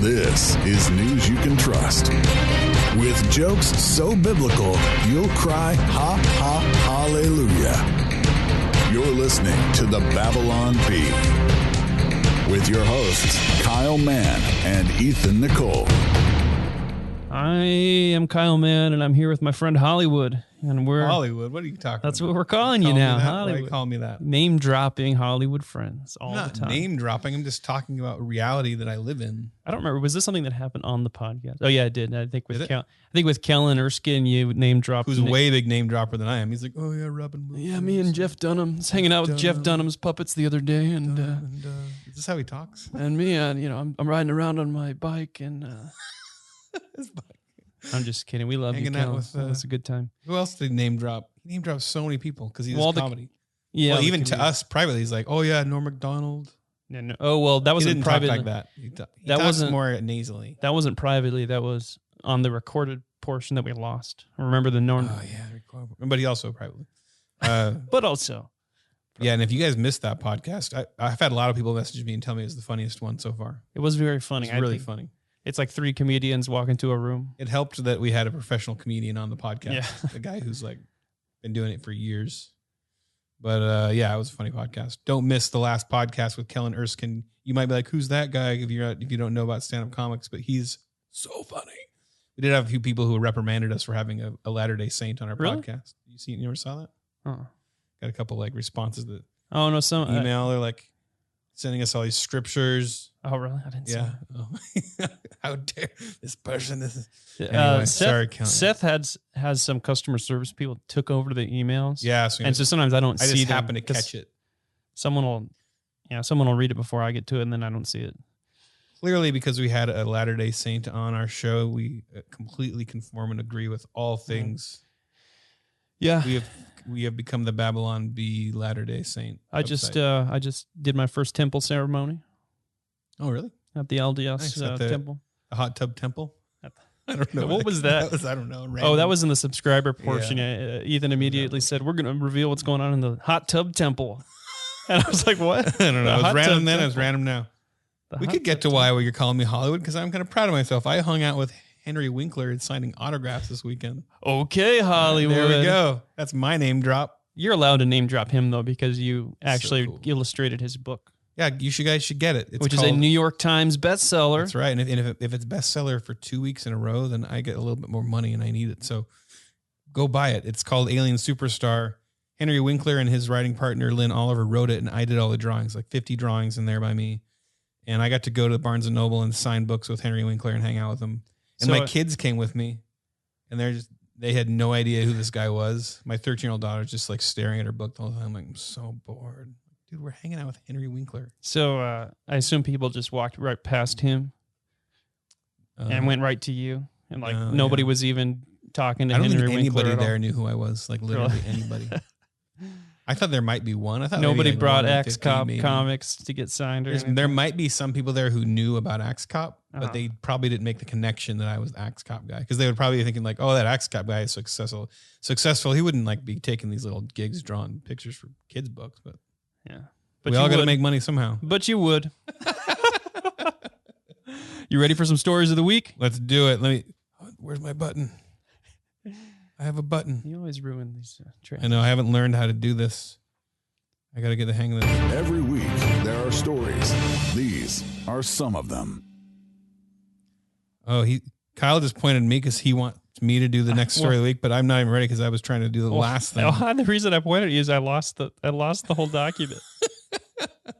This is news you can trust. With jokes so biblical, you'll cry, ha, ha, hallelujah. You're listening to the Babylon Bee with your hosts, Kyle Mann and Ethan Nicolle. I am Kyle Mann, and I'm here with my friend Hollywood. And we're Hollywood? What are you talking about? That's what we're calling you now, Hollywood. Why do you call me that? Name-dropping Hollywood friends all the time. Name-dropping. I'm just talking about reality that I live in. I don't remember. Was this something that happened on the podcast? Oh, yeah, it did. I think with Kellen Erskine, you name-dropped. Who's a way big name-dropper than I am. He's like, oh, yeah, Robin Williams. Yeah, me and Jeff Dunham. I was hanging out with Jeff Dunham's puppets the other day. And is this how he talks? And me, I'm riding around on my bike. And his bike. I'm just kidding. We love hanging you, Kellen. With, it's a good time. Who else did he name-drop? He name-dropped so many people because he does comedy. Yeah, well, even to us privately, he's like, oh, yeah, Norm Macdonald. No. Oh, well, that wasn't private like that. He that wasn't more nasally. That wasn't privately. That was on the recorded portion that we lost. Remember the Norm? Oh, yeah. But he also privately. But also. Yeah, and if you guys missed that podcast, I've had a lot of people message me and tell me it's the funniest one so far. It was very funny. It's really funny. It's like three comedians walk into a room. It helped that we had a professional comedian on the podcast. Yeah. A guy who's like been doing it for years. But yeah, it was a funny podcast. Don't miss the last podcast with Kellen Erskine. You might be like, who's that guy if you don't know about stand-up comics, but he's so funny. We did have a few people who reprimanded us for having a Latter-day Saint on our podcast. You ever saw that? Oh. Got a couple like responses that some email. They're like sending us all these scriptures. Oh, really? I didn't see that. Oh. How dare this person? Anyway, sorry, Kellen. Seth has some customer service people took over the emails. Yeah. So sometimes I don't see them. I just happen to catch it. Someone will read it before I get to it, and then I don't see it. Clearly, because we had a Latter-day Saint on our show, we completely conform and agree with all things. Yeah. We have become the Babylon Bee Latter-day Saint. I just did my first temple ceremony. Oh, really? At the LDS temple. The hot tub temple? I don't know. What was that? I don't know. Random. Oh, that was in the subscriber portion. Yeah. Ethan immediately said, we're going to reveal what's going on in the hot tub temple. And I was like, what? I don't know. It was random then. It was random now. We could get to why you're calling me Hollywood because I'm kind of proud of myself. I hung out with Henry Winkler and signing autographs this weekend. Okay, Hollywood. There we go. That's my name drop. You're allowed to name drop him, though, because you actually illustrated his book. Yeah, you guys should get it. Which is a New York Times bestseller. That's right. And if it's bestseller for 2 weeks in a row, then I get a little bit more money and I need it. So go buy it. It's called Alien Superstar. Henry Winkler and his writing partner, Lynn Oliver, wrote it, and I did all the drawings, like 50 drawings in there by me. And I got to go to Barnes & Noble and sign books with Henry Winkler and hang out with him. And my kids came with me, and they had no idea who this guy was. My 13-year-old daughter's just like staring at her book the whole time. I'm like, I'm so bored. Dude, we're hanging out with Henry Winkler. So I assume people just walked right past him and went right to you. And like nobody was even talking to Henry Winkler. I don't think anybody there knew who I was, like literally anybody. I thought there might be one. I thought nobody brought Axe Cop comics to get signed. There might be some people there who knew about Axe Cop, but they probably didn't make the connection that I was the Axe Cop guy because they would probably be thinking like, "Oh, that Axe Cop guy is successful. He wouldn't like be taking these little gigs, drawing pictures for kids' books." But yeah, we all got to make money somehow. But you would. You ready for some stories of the week? Let's do it. Where's my button? I have a button. You always ruin these tracks. I know. I haven't learned how to do this. I got to get the hang of this. Every week, there are stories. These are some of them. Oh, Kyle just pointed at me because he wants me to do the next story of the week, but I'm not even ready because I was trying to do the last thing. The reason I pointed at you is I lost the whole document.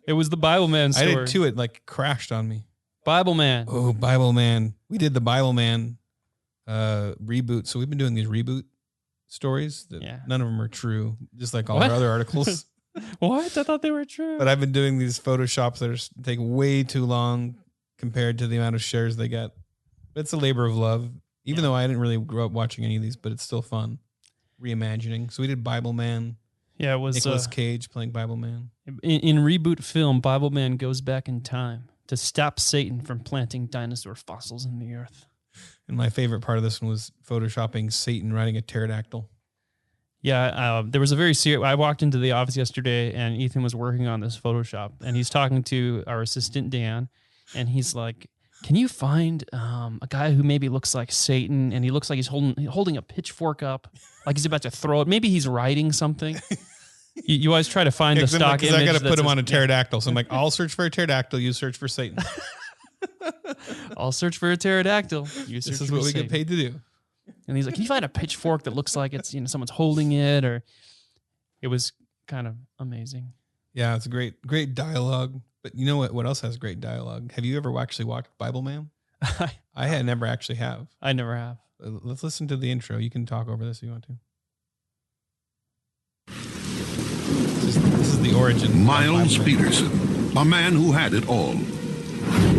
It was the Bibleman story. I did too. It like crashed on me. Bibleman. Oh, Bibleman. We did the Bibleman reboot. So we've been doing these reboot stories that none of them are true, just like all our other articles. What? I thought they were true. But I've been doing these Photoshops that take way too long compared to the amount of shares they get. It's a labor of love, even though I didn't really grow up watching any of these, but it's still fun reimagining. So we did Bibleman. Yeah, it was Nicolas Cage playing Bibleman. In Reboot film, Bibleman goes back in time to stop Satan from planting dinosaur fossils in the earth. And my favorite part of this one was photoshopping Satan riding a pterodactyl. Yeah, there was a very serious... I walked into the office yesterday, and Ethan was working on this Photoshop, and he's talking to our assistant, Dan, and he's like, Can you find a guy who maybe looks like Satan and he looks like he's holding a pitchfork up, like he's about to throw it? Maybe he's riding something. You always try to find the stock image. I got to put him on a pterodactyl. So I'm like, I'll search for a pterodactyl. You search for Satan. I'll search for a pterodactyl. This is what we get paid to do. And he's like, can you find a pitchfork that looks like it's someone's holding it? Or it was kind of amazing. Yeah, it's a great dialogue. But you know what else has great dialogue? Have you ever actually watched Bibleman? I had never actually have. I never have. Let's listen to the intro. You can talk over this if you want to. This is the origin. Miles Peterson, a man who had it all.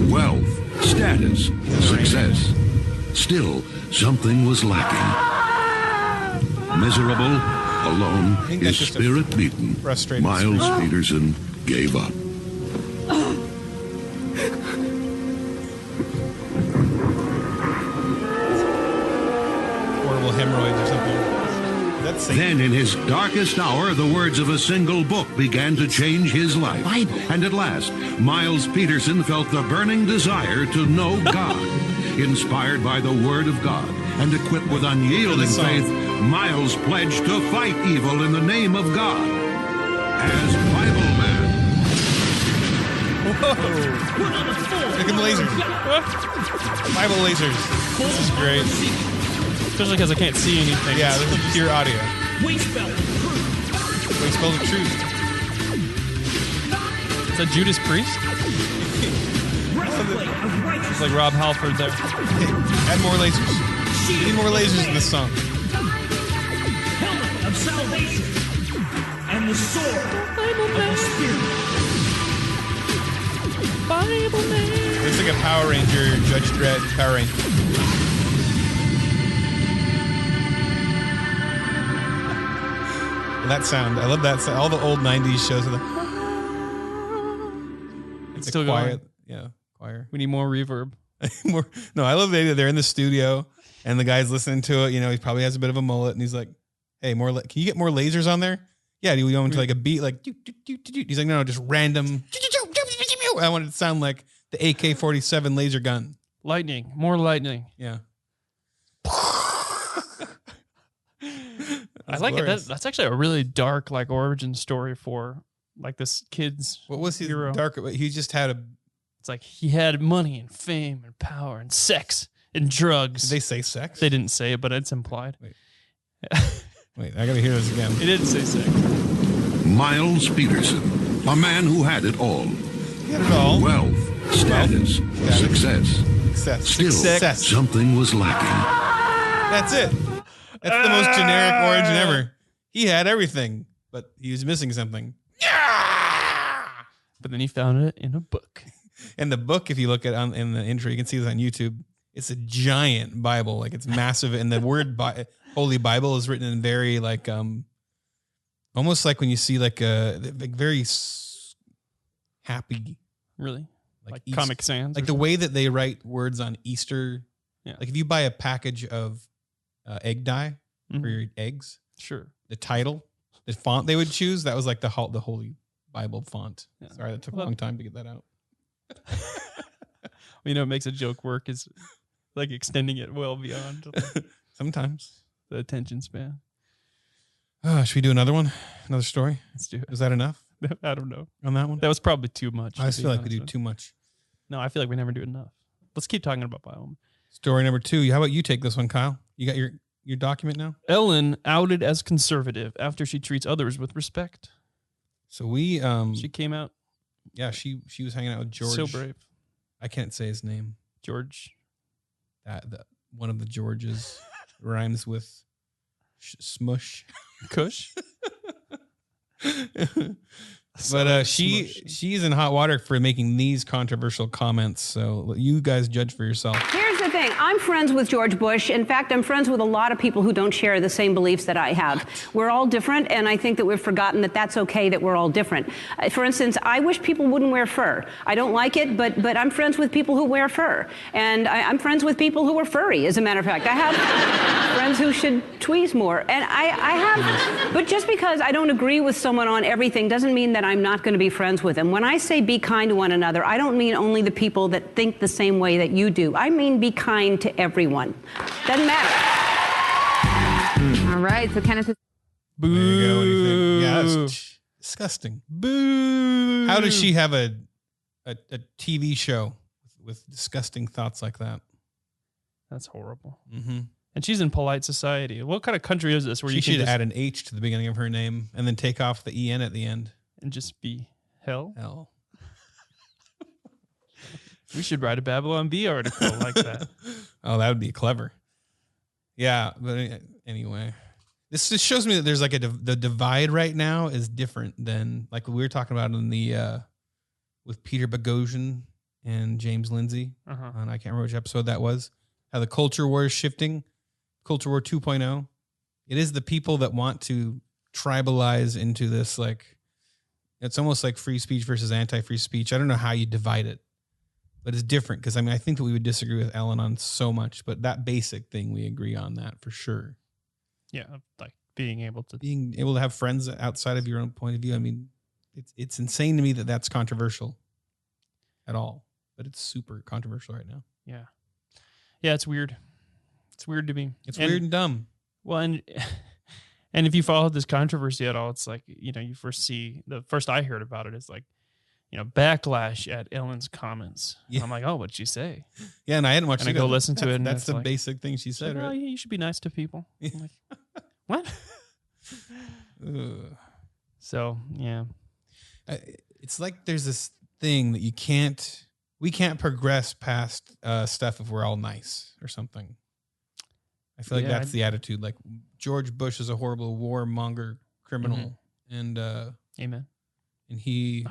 Wealth, status, success. Still, something was lacking. Miserable, alone, his spirit beaten, Miles Peterson gave up. Horrible hemorrhoids or something. Then in his darkest hour, the words of a single book began to change his life. Bible. And at last, Miles Peterson felt the burning desire to know God. Inspired by the Word of God and equipped with unyielding faith, Miles pledged to fight evil in the name of God. As Bibleman. Whoa! Look at the lasers. Bible lasers. This is great. Especially because I can't see anything. Yeah, this is pure audio. Waste belt of truth. Waste belt of truth. Is that Judas Priest? Breastplate of righteousness. It's like Rob Halford there. Add more lasers. We need more lasers in this song. Helmet of salvation. And the sword of the Spirit. Bibleman. It's like a Power Ranger, Judge Dredd Power Ranger. That sound. I love that sound. All the old 90s shows. It's still quiet. going. Yeah, choir. We need more reverb. No, I love the idea. They're in the studio and the guy's listening to it. You know, he probably has a bit of a mullet and he's like, hey, can you get more lasers on there? Yeah, do we go into like a beat like, he's like, no, just random. I want it to sound like the AK-47 laser gun. Lightning. More lightning. Yeah. I like it. That's actually a really dark like origin story for like this kid's. What was his hero. dark? He just had a. It's like he had money and fame and power and sex and drugs. Did they say sex? They didn't say it, but it's implied. Wait, I gotta hear this again. It didn't say sex. Miles Peterson, a man who had it all. He had it all. Wealth, status, success. Still, Success. something was lacking. That's it. That's the most generic origin ever. He had everything, but he was missing something. But then he found it in a book. And the book, if you look at in the intro, you can see this on YouTube. It's a giant Bible, like it's massive, and the word Holy Bible is written in very like almost like when you see like a very happy, Really, like Easter, Comic Sans, like the way that they write words on Easter. Yeah. Like if you buy a package of egg dye for your eggs, sure. the title, the font they would choose, that was like the Holy Bible font. Yeah. Sorry, that took a long time to get that out. You know, it makes a joke work is like extending it well beyond Sometimes. the attention span. Should we do another one? Another story? Let's do it. Is that enough I don't know. on that one? That was probably too much. I just feel like we do too much. No, I feel like we never do enough. Let's keep talking about Bibleman. Story number 2. How about you take this one, Kyle? You got your document now? Ellen outed as conservative after she treats others with respect. So we She came out yeah, she was hanging out with George. so brave. I can't say his name. George. One of the Georges rhymes with smush. Kush. But she's in hot water for making these controversial comments. So you guys judge for yourself. Here's the thing. I'm friends with George Bush. In fact, I'm friends with a lot of people who don't share the same beliefs that I have. We're all different, and I think that we've forgotten that that's okay that we're all different. For instance, I wish people wouldn't wear fur. I don't like it, but I'm friends with people who wear fur. And I'm friends with people who are furry, as a matter of fact. I have friends who should tweeze more. And I have, but just because I don't agree with someone on everything doesn't mean that I'm not going to be friends with them. When I say be kind to one another, I don't mean only the people that think the same way that you do. I mean be kind to everyone. Doesn't matter. All right, so Kenneth is... There you go. What do you think? Yeah, that's disgusting. Boo. How does she have a TV show with disgusting thoughts like that? That's horrible. Mm-hmm. And she's in polite society. What kind of country is this where She you can should just, add an H to the beginning of her name and then take off the EN at the end. and just be hell? Hell. We should write a Babylon Bee article like that. Oh, that would be clever. Yeah, but anyway, this just shows me that there's like the divide right now is different than like we were talking about in the with Peter Boghossian and James Lindsay. And I can't remember which episode that was. How the culture war is shifting, culture war 2.0. It is the people that want to tribalize into this, like, it's almost like free speech versus anti-free speech. I don't know how you divide it, but it's different because, I mean, I think that we would disagree with Ellen on so much, but that basic thing we agree on that for sure. Yeah, like being able to have friends outside of your own point of view. I mean, it's insane to me that that's controversial at all, but it's super controversial right now. Yeah. Yeah, it's weird. It's weird to me. It's weird and dumb. Well, and if you follow this controversy at all, it's like, you know, you first see, the first I heard about it is like, you know, backlash at Ellen's comments. Yeah. I'm like, oh, what'd she say? Yeah, and I hadn't watched it. And I go listen to it. And that's the like, basic thing she said, like, right? Oh, yeah, you should be nice to people. I'm like, what? So, yeah. It's like there's this thing that we can't progress past stuff if we're all nice or something. I feel like that's the attitude. Like George Bush is a horrible warmonger criminal, and amen. And he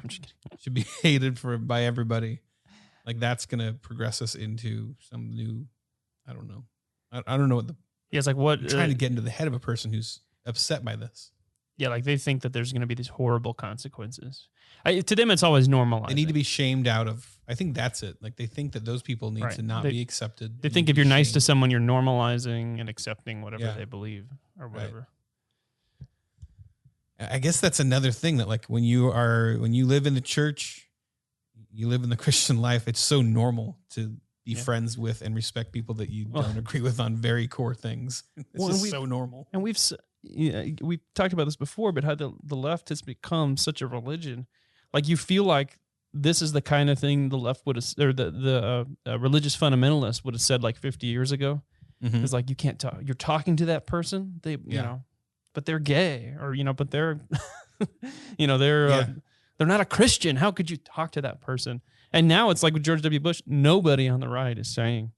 should be hated by everybody. Like that's gonna progress us into some new. I don't know. I don't know what the. Yeah, it's like what I'm trying to get into the head of a person who's upset by this. Yeah, like they think that there's going to be these horrible consequences. To them, it's always normalized. They need to be shamed out of. I think that's it. Like they think that those people need to not be accepted. They think if you're nice to someone, you're normalizing and accepting whatever they believe or whatever. Right. I guess that's another thing that like when you live in the church, you live in the Christian life, it's so normal to be friends with and respect people that you don't agree with on very core things. It's just so normal. And we've talked about this before, but how the left has become such a religion. Like you feel like this is the kind of thing the left would have, or the religious fundamentalists would have said like 50 years ago. It's like, you can't talk, you're talking to that person. They, you know, but they're gay or, you know, but they're, you know, they're not a Christian. How could you talk to that person? And now it's like with George W. Bush, nobody on the right is saying,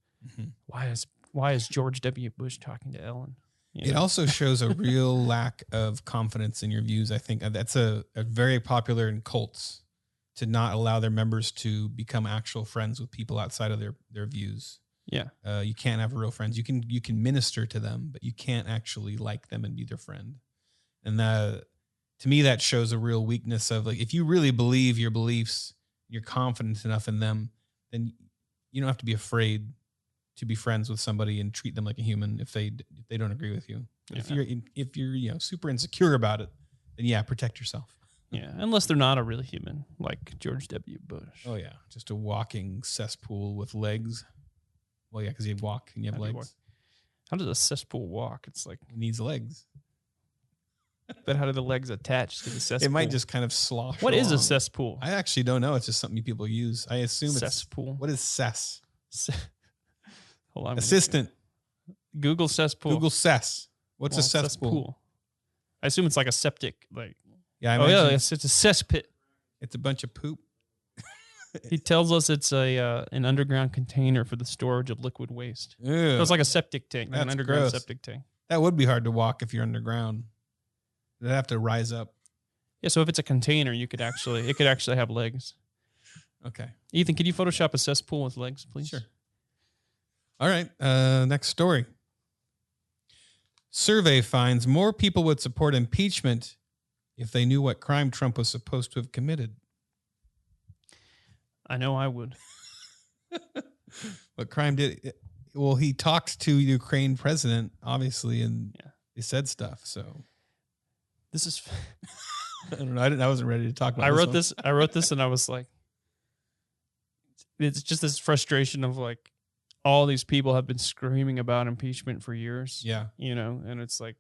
why is George W. Bush talking to Ellen? You know? It also shows a real lack of confidence in your views. I think that's a very popular in cults to not allow their members to become actual friends with people outside of their views. Yeah. You can't have real friends. You can minister to them, but you can't actually like them and be their friend. And to me, that shows a real weakness of like, if you really believe your beliefs, you're confident enough in them, then you don't have to be afraid to be friends with somebody and treat them like a human if they don't agree with you. Yeah. If you're you know super insecure about it, then protect yourself. Yeah, unless they're not a real human like George W. Bush. Oh yeah, just a walking cesspool with legs. Well, yeah, because you walk and you have legs. How does a cesspool walk? It's like it needs legs. But how do the legs attach to the cesspool? It might just kind of slosh. What along. is a cesspool? I actually don't know. It's just something people use. I assume cesspool. What is cess? Hold on. Assistant. Google cesspool. Google cess. What's a cesspool? I assume it's like a septic. Like it's a cesspit. It's a bunch of poop. He tells us it's an underground container for the storage of liquid waste. So it's like a septic tank, like an underground septic tank. That would be hard to walk if you're underground. They'd have to rise up. Yeah, so if it's a container, it could actually have legs. Okay. Ethan, could you Photoshop a cesspool with legs, please? Sure. All right. Next story. Survey finds more people would support impeachment if they knew what crime Trump was supposed to have committed. I know I would. What crime did? Well, he talked to Ukraine president, obviously, and he said stuff. So this is. I don't know. I wasn't ready to talk about. I wrote this, and I was like, it's just this frustration of like, all these people have been screaming about impeachment for years. Yeah, and it's like,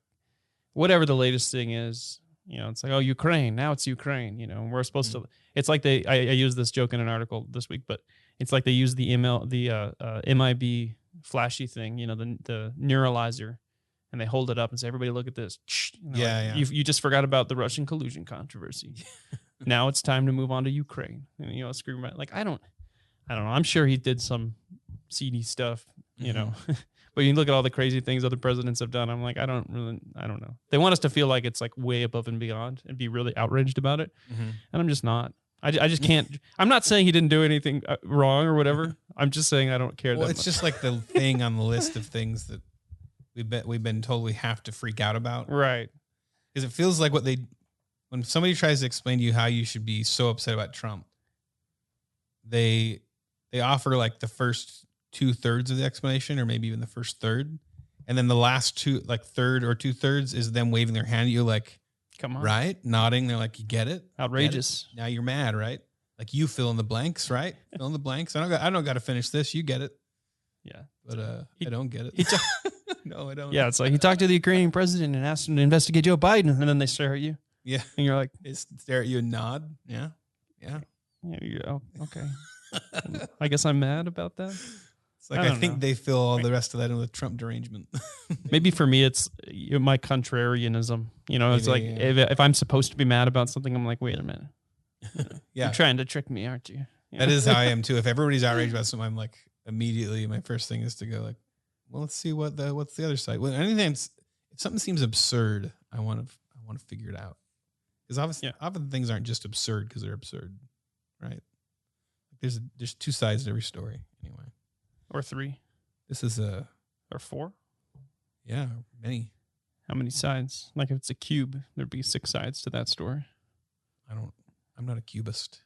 whatever the latest thing is, it's like, oh, Ukraine. Now it's Ukraine. And we're supposed to. It's like I used this joke in an article this week, but it's like they use the MIB flashy thing, the neuralizer, and they hold it up and say, everybody look at this. You just forgot about the Russian collusion controversy. Now it's time to move on to Ukraine. And, scream about, like, I don't know. I'm sure he did some seedy stuff, but you look at all the crazy things other presidents have done. I'm like, I don't know. They want us to feel like it's like way above and beyond and be really outraged about it. And I'm just not. I just can't. I'm not saying he didn't do anything wrong or whatever. I'm just saying I don't care. Well, that it's much. just like the thing on the list of things that we've been told we have to freak out about, right? Because it feels like when somebody tries to explain to you how you should be so upset about Trump, they offer like the first 2/3 of the explanation, or maybe even the first third, and then the last third or 2/3 is them waving their hand at you like, come on, right? Nodding. They're like, you get it? Outrageous. Get it? Now you're mad, right? Like, you fill in the blanks, right? Fill in the blanks. I don't got to finish this. You get it. Yeah. But I don't get it. No, I don't. Yeah. It's like he talked to the Ukrainian president and asked him to investigate Joe Biden, and then they stare at you. Yeah. And you're like, they stare at you and nod. Yeah. Yeah. Okay. I guess I'm mad about that. It's like, I think they fill all the rest of that in with Trump derangement. Maybe for me, it's my contrarianism. It's like, if I'm supposed to be mad about something, I'm like, wait a minute. You're trying to trick me, aren't you? That is how I am too. If everybody's outraged about something, I'm like, immediately my first thing is to go like, well, let's see what's the other side. Well, if something seems absurd, I want to figure it out. Because obviously, often things aren't just absurd because they're absurd, right? There's two sides to every story, anyway. Or 3. This is or 4. Yeah, many. How many sides? Like if it's a cube, there'd be 6 sides to that story. I'm not a cubist.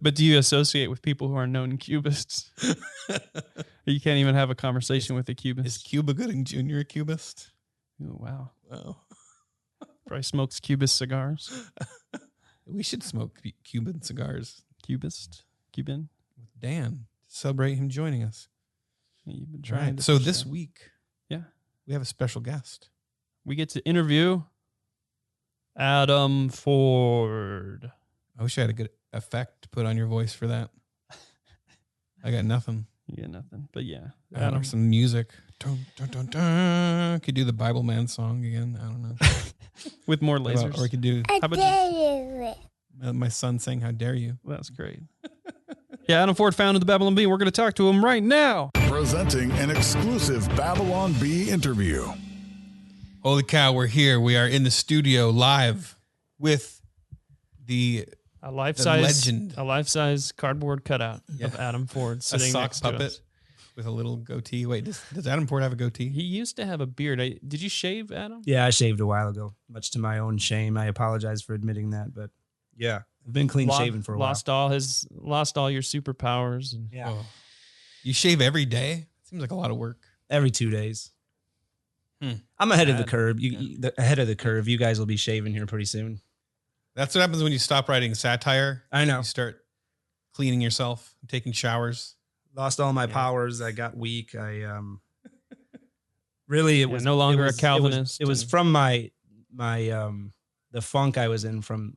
But do you associate with people who are known cubists? You can't even have a conversation with a cubist. Is Cuba Gooding Jr. a cubist? Oh, wow. Wow. Probably smokes cubist cigars. We should smoke Cuban cigars. Cuban. With Dan. Celebrate him joining us. Yeah, you've been trying. So this week, we have a special guest. We get to interview Adam Ford. I wish I had a good effect to put on your voice for that. I got nothing. You got nothing. But yeah, Adam. Or some music. Dun, dun, dun, dun. Could do the Bibleman song again. I don't know. With more lasers. Or we could do. How about my son saying, "How dare you?" That's great. Yeah, Adam Ford founded the Babylon Bee. We're going to talk to him right now. Presenting an exclusive Babylon Bee interview. Holy cow, we're here. We are in the studio live with a life-size cardboard cutout of Adam Ford sitting a sock next puppet to us. with a little goatee. Wait, does Adam Ford have a goatee? He used to have a beard. Did you shave, Adam? Yeah, I shaved a while ago, much to my own shame. I apologize for admitting that, but yeah, I've been clean shaven for a while. Lost all your superpowers. And yeah. Oh. You shave every day? Seems like a lot of work. Every 2 days. I'm ahead of the curve. Ahead of the curve. You guys will be shaving here pretty soon. That's what happens when you stop writing satire. I know. You start cleaning yourself, taking showers. Lost all my powers. I got weak. Really, it was no longer a Calvinist. It was from my the funk I was in from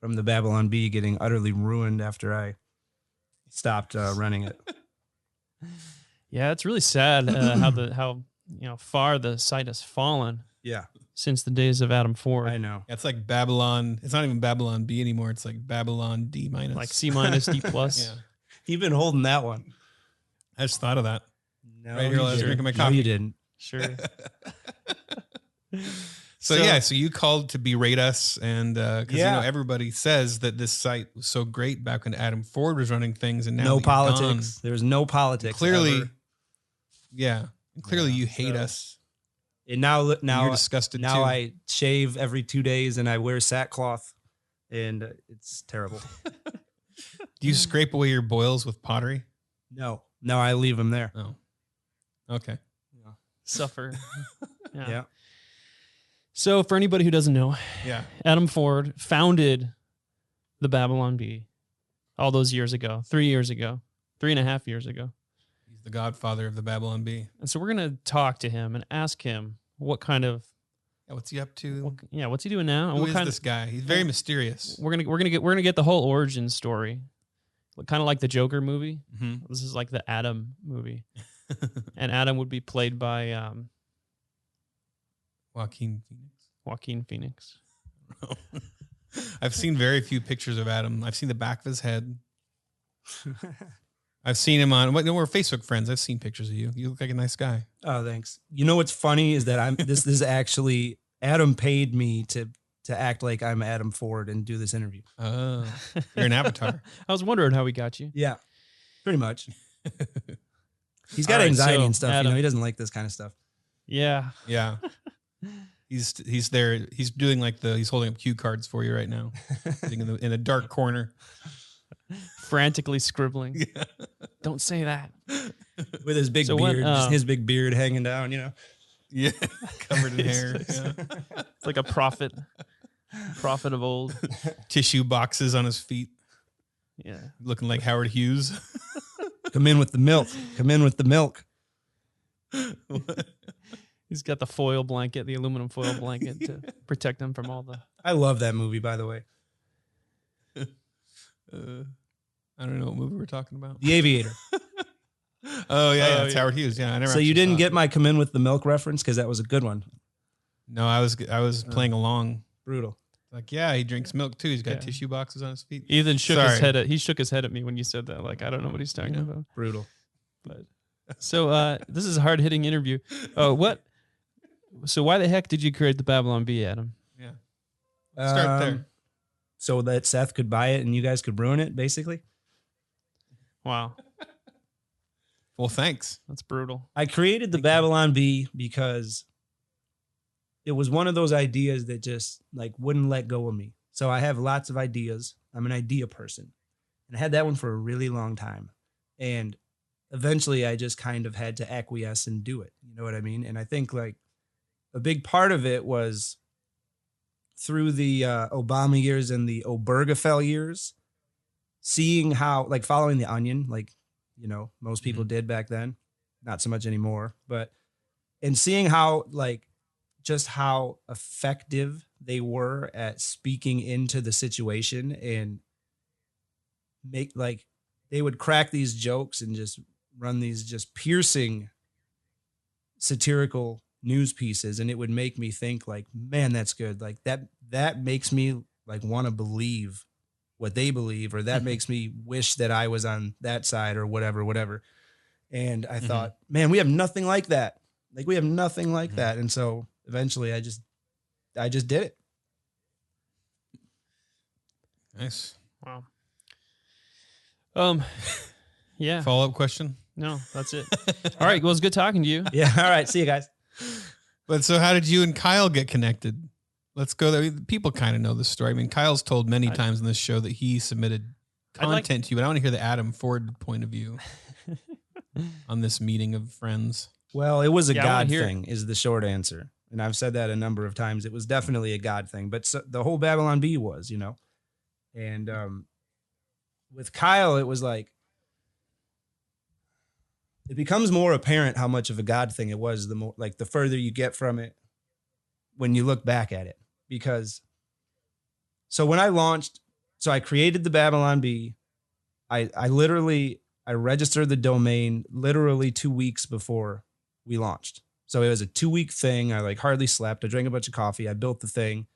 the Babylon Bee getting utterly ruined after I stopped running it. Yeah, it's really sad how far the site has fallen. Yeah. Since the days of Adam Ford. I know. It's like Babylon. It's not even Babylon B anymore. It's like Babylon D-. Like C-, D+. Yeah. You've been holding that one. I just thought of that. No, right here while I was drinking my coffee. No, you didn't. Sure. So you called to berate us, and because everybody says that this site was so great back when Adam Ford was running things, and now no that you're politics. gone, There was no politics. clearly, ever. clearly you hate us. And now You're disgusted now too. I shave every 2 days and I wear sackcloth, and it's terrible. Do you scrape away your boils with pottery? No, I leave them there. Oh, okay. Suffer. Yeah. So for anybody who doesn't know, Adam Ford founded the Babylon Bee all those years ago, 3 years ago, 3.5 years ago. He's the godfather of the Babylon Bee. And so we're going to talk to him and ask him what kind of, what's he up to? what's he doing now? And Who what is kind this guy? He's very mysterious. We're gonna get the whole origin story, kind of like the Joker movie. Mm-hmm. This is like the Adam movie, and Adam would be played by Joaquin Phoenix. I've seen very few pictures of Adam. I've seen the back of his head. I've seen him on. We're Facebook friends. I've seen pictures of you. You look like a nice guy. Oh, thanks. You know what's funny is that this is actually Adam paid me to act like I'm Adam Ford and do this interview. Oh, you're an avatar. I was wondering how we got you. Yeah, pretty much. He's got All right, anxiety so, and stuff. Adam. He doesn't like this kind of stuff. Yeah. Yeah. He's there. He's doing he's holding up cue cards for you right now, sitting in a dark corner, frantically scribbling. Yeah. Don't say that. With his big beard, just his big beard hanging down, Yeah, covered in hair. Yeah. It's like a prophet of old. Tissue boxes on his feet. Yeah, looking like Howard Hughes. Come in with the milk. Come in with the milk. He's got the foil blanket, the aluminum foil blanket to protect him from all the. I love that movie, by the way. I don't know what movie we're talking about. The Aviator. Oh yeah, it's Howard Hughes. Yeah, I never. So you didn't get my "Come in with the milk" reference because that was a good one. No, I was playing along. Brutal. Like, yeah, he drinks milk too. He's got tissue boxes on his feet. Ethan shook his head at. He shook his head at me when you said that. Like, I don't know what he's talking about. Brutal. But so this is a hard hitting interview. What? So why the heck did you create the Babylon Bee, Adam? Yeah. Start there. So that Seth could buy it and you guys could ruin it, basically. Wow. Well, thanks. That's brutal. I created the Babylon Bee because it was one of those ideas that just wouldn't let go of me. So I have lots of ideas. I'm an idea person. And I had that one for a really long time. And eventually I just kind of had to acquiesce and do it. You know what I mean? And I think a big part of it was through the Obama years and the Obergefell years, seeing how, following The Onion, most people did back then, not so much anymore, and seeing how, just how effective they were at speaking into the situation and they would crack these jokes and just run these just piercing satirical news pieces, and it would make me think man, that's good. That makes me want to believe what they believe, or that makes me wish that I was on that side or whatever. And I thought, man, we have nothing like that. We have nothing like that. And so eventually I just did it. Nice. Wow. Yeah. Follow-up question? No, that's it. All right. Well, it's good talking to you. Yeah. All right. See you guys. But so how did you and Kyle get connected? Let's go there. People kind of know the story. I mean, Kyle's told many times in this show that he submitted content to you, but I want to hear the Adam Ford point of view on this meeting of friends. Well, it was a God thing is the short answer. And I've said that a number of times. It was definitely a God thing, but the whole Babylon Bee was, and with Kyle, it was it becomes more apparent how much of a God thing it was the more the further you get from it when you look back at it. Because so when I created the Babylon Bee, I registered the domain literally 2 weeks before we launched. So it was a 2-week thing. I hardly slept. I drank a bunch of coffee. I built the thing.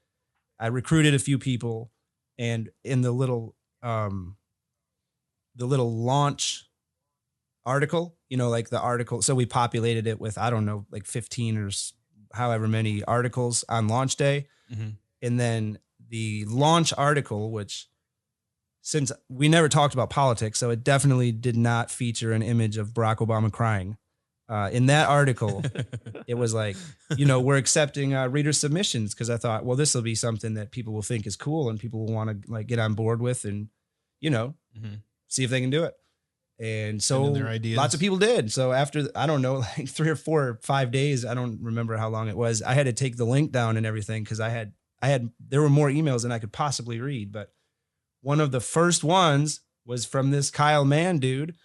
I recruited a few people, and in the little launch article, the article. So we populated it with, I don't know, 15 or however many articles on launch day. Mhm. And then the launch article, which since we never talked about politics, so it definitely did not feature an image of Barack Obama crying. In that article, it was like, we're accepting reader submissions, because I thought, well, this will be something that people will think is cool and people will want to like get on board with and, see if they can do it. And so Send in their ideas. lots of people did. So after, I don't know, like 3 or 4 or 5 days, I don't remember how long it was, I had to take the link down and everything, because there were more emails than I could possibly read. But one of the first ones was from this Kyle Mann dude,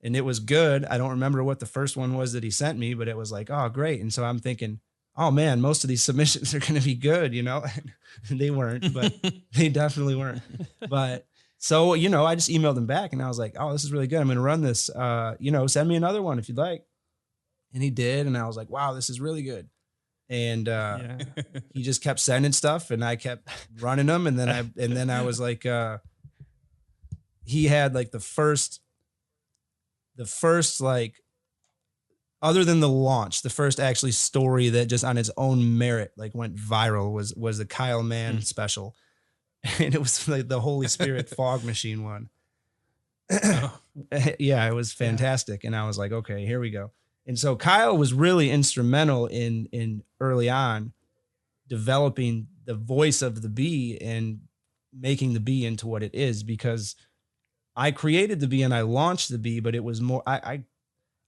and it was good. I don't remember what the first one was that he sent me, but it was like, oh, great. And so I'm thinking, oh man, most of these submissions are going to be good, And they weren't, but they definitely weren't. But so, I just emailed him back and I was like, oh, this is really good. I'm going to run this, send me another one if you'd like. And he did. And I was like, wow, this is really good. And he just kept sending stuff and I kept running them. And then I was like, he had like the first like, other than the launch, the first actually story that just on its own merit like went viral was the Kyle Mann special. And it was like the Holy Spirit fog machine one. Yeah, it was fantastic. And I was like, okay, here we go. And so Kyle was really instrumental in early on developing the voice of the bee and making the bee into what it is, because I created the bee and I launched the bee, but it was more, I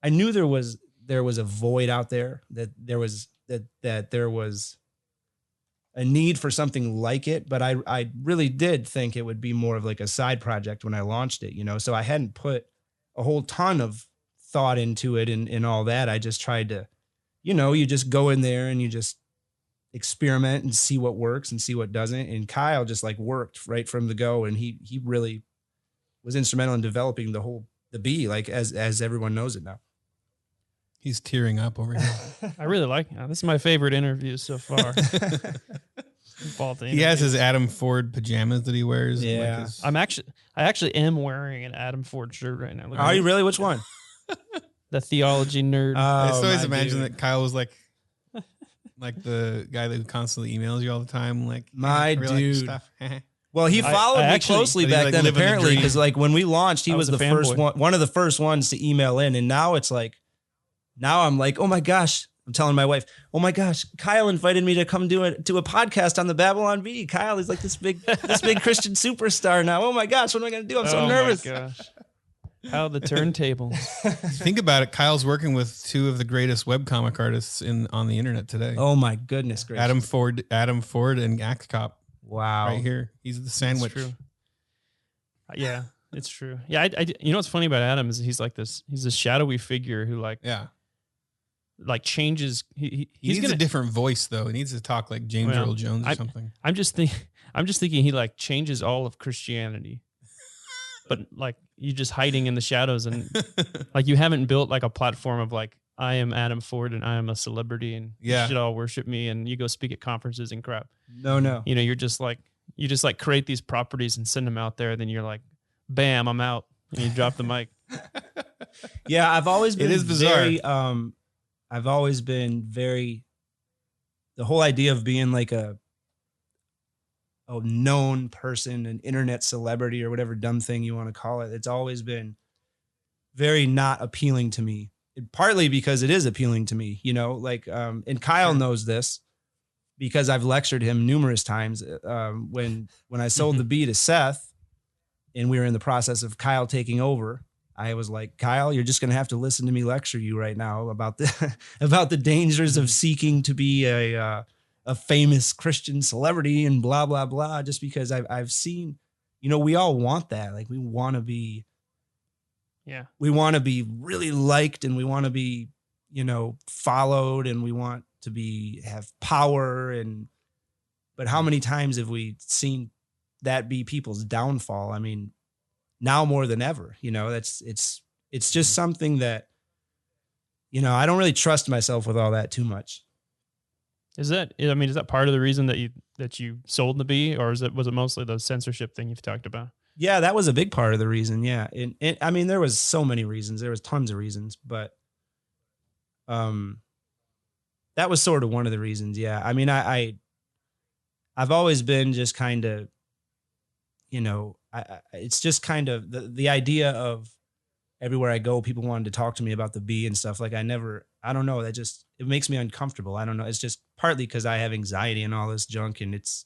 knew there was a void out there, that there was a need for something like it. But I really did think it would be more of like a side project when I launched it, so I hadn't put a whole ton of thought into it and all that. I just tried to, you just go in there and you just experiment and see what works and see what doesn't. And Kyle just like worked right from the go. And he really was instrumental in developing the bee, like as everyone knows it now. He's tearing up over here. I really like this is my favorite interview so far. He has his Adam Ford pajamas that he wears. Yeah. Like I actually am wearing an Adam Ford shirt right now. Are you really? Which one? The theology nerd. I just always imagine that Kyle was like the guy that constantly emails you all the time. Like, my really dude. Like stuff. Well, he followed me closely back then, apparently, because like when we launched, he was the first one of the first ones to email in. And now it's like, I'm like, oh my gosh, I'm telling my wife, oh my gosh, Kyle invited me to come do a podcast on the Babylon Bee. Kyle is like this big Christian superstar now. Oh my gosh, what am I going to do? I'm so nervous. Oh my gosh. How the turntables. Think about it. Kyle's working with two of the greatest webcomic artists on the internet today. Oh my goodness gracious. Adam Ford and Axe Cop. Wow. Right here. He's the sandwich. It's true. Yeah, it's true. Yeah, you know what's funny about Adam is he's a shadowy figure who like changes. He needs a different voice though. He needs to talk like James Earl Jones or something. I'm just thinking he like changes all of Christianity. But like you just hiding in the shadows and like you haven't built like a platform of like, I am Adam Ford and I am a celebrity and you should all worship me and you go speak at conferences and crap. No. You just create these properties and send them out there. Then you're like, bam, I'm out. And you drop the mic. Yeah. I've always been it is bizarre. I've always been very, the whole idea of being like a known person, an internet celebrity or whatever dumb thing you want to call it. It's always been very not appealing to me. Partly because it is appealing to me, and Kyle knows this because I've lectured him numerous times. When I sold the bee to Seth and we were in the process of Kyle taking over, I was like, Kyle, you're just going to have to listen to me lecture you right now about the dangers of seeking to be a famous Christian celebrity and blah, blah, blah, just because I've seen, we all want that. Like we want to be, we want to be really liked and we want to be, followed and we want to have power. But how many times have we seen that be people's downfall? I mean, now more than ever, it's just something that, I don't really trust myself with all that too much. Is that part of the reason that you sold the bee, or was it mostly the censorship thing you've talked about? Yeah, that was a big part of the reason. Yeah. And I mean, there was so many reasons, there was tons of reasons, but, that was sort of one of the reasons. Yeah. I mean, I've always been just kind of, you know, it's just kind of the idea of everywhere I go, people wanted to talk to me about the bee and stuff. Like I don't know. It makes me uncomfortable. I don't know. It's just partly because I have anxiety and all this junk, and it's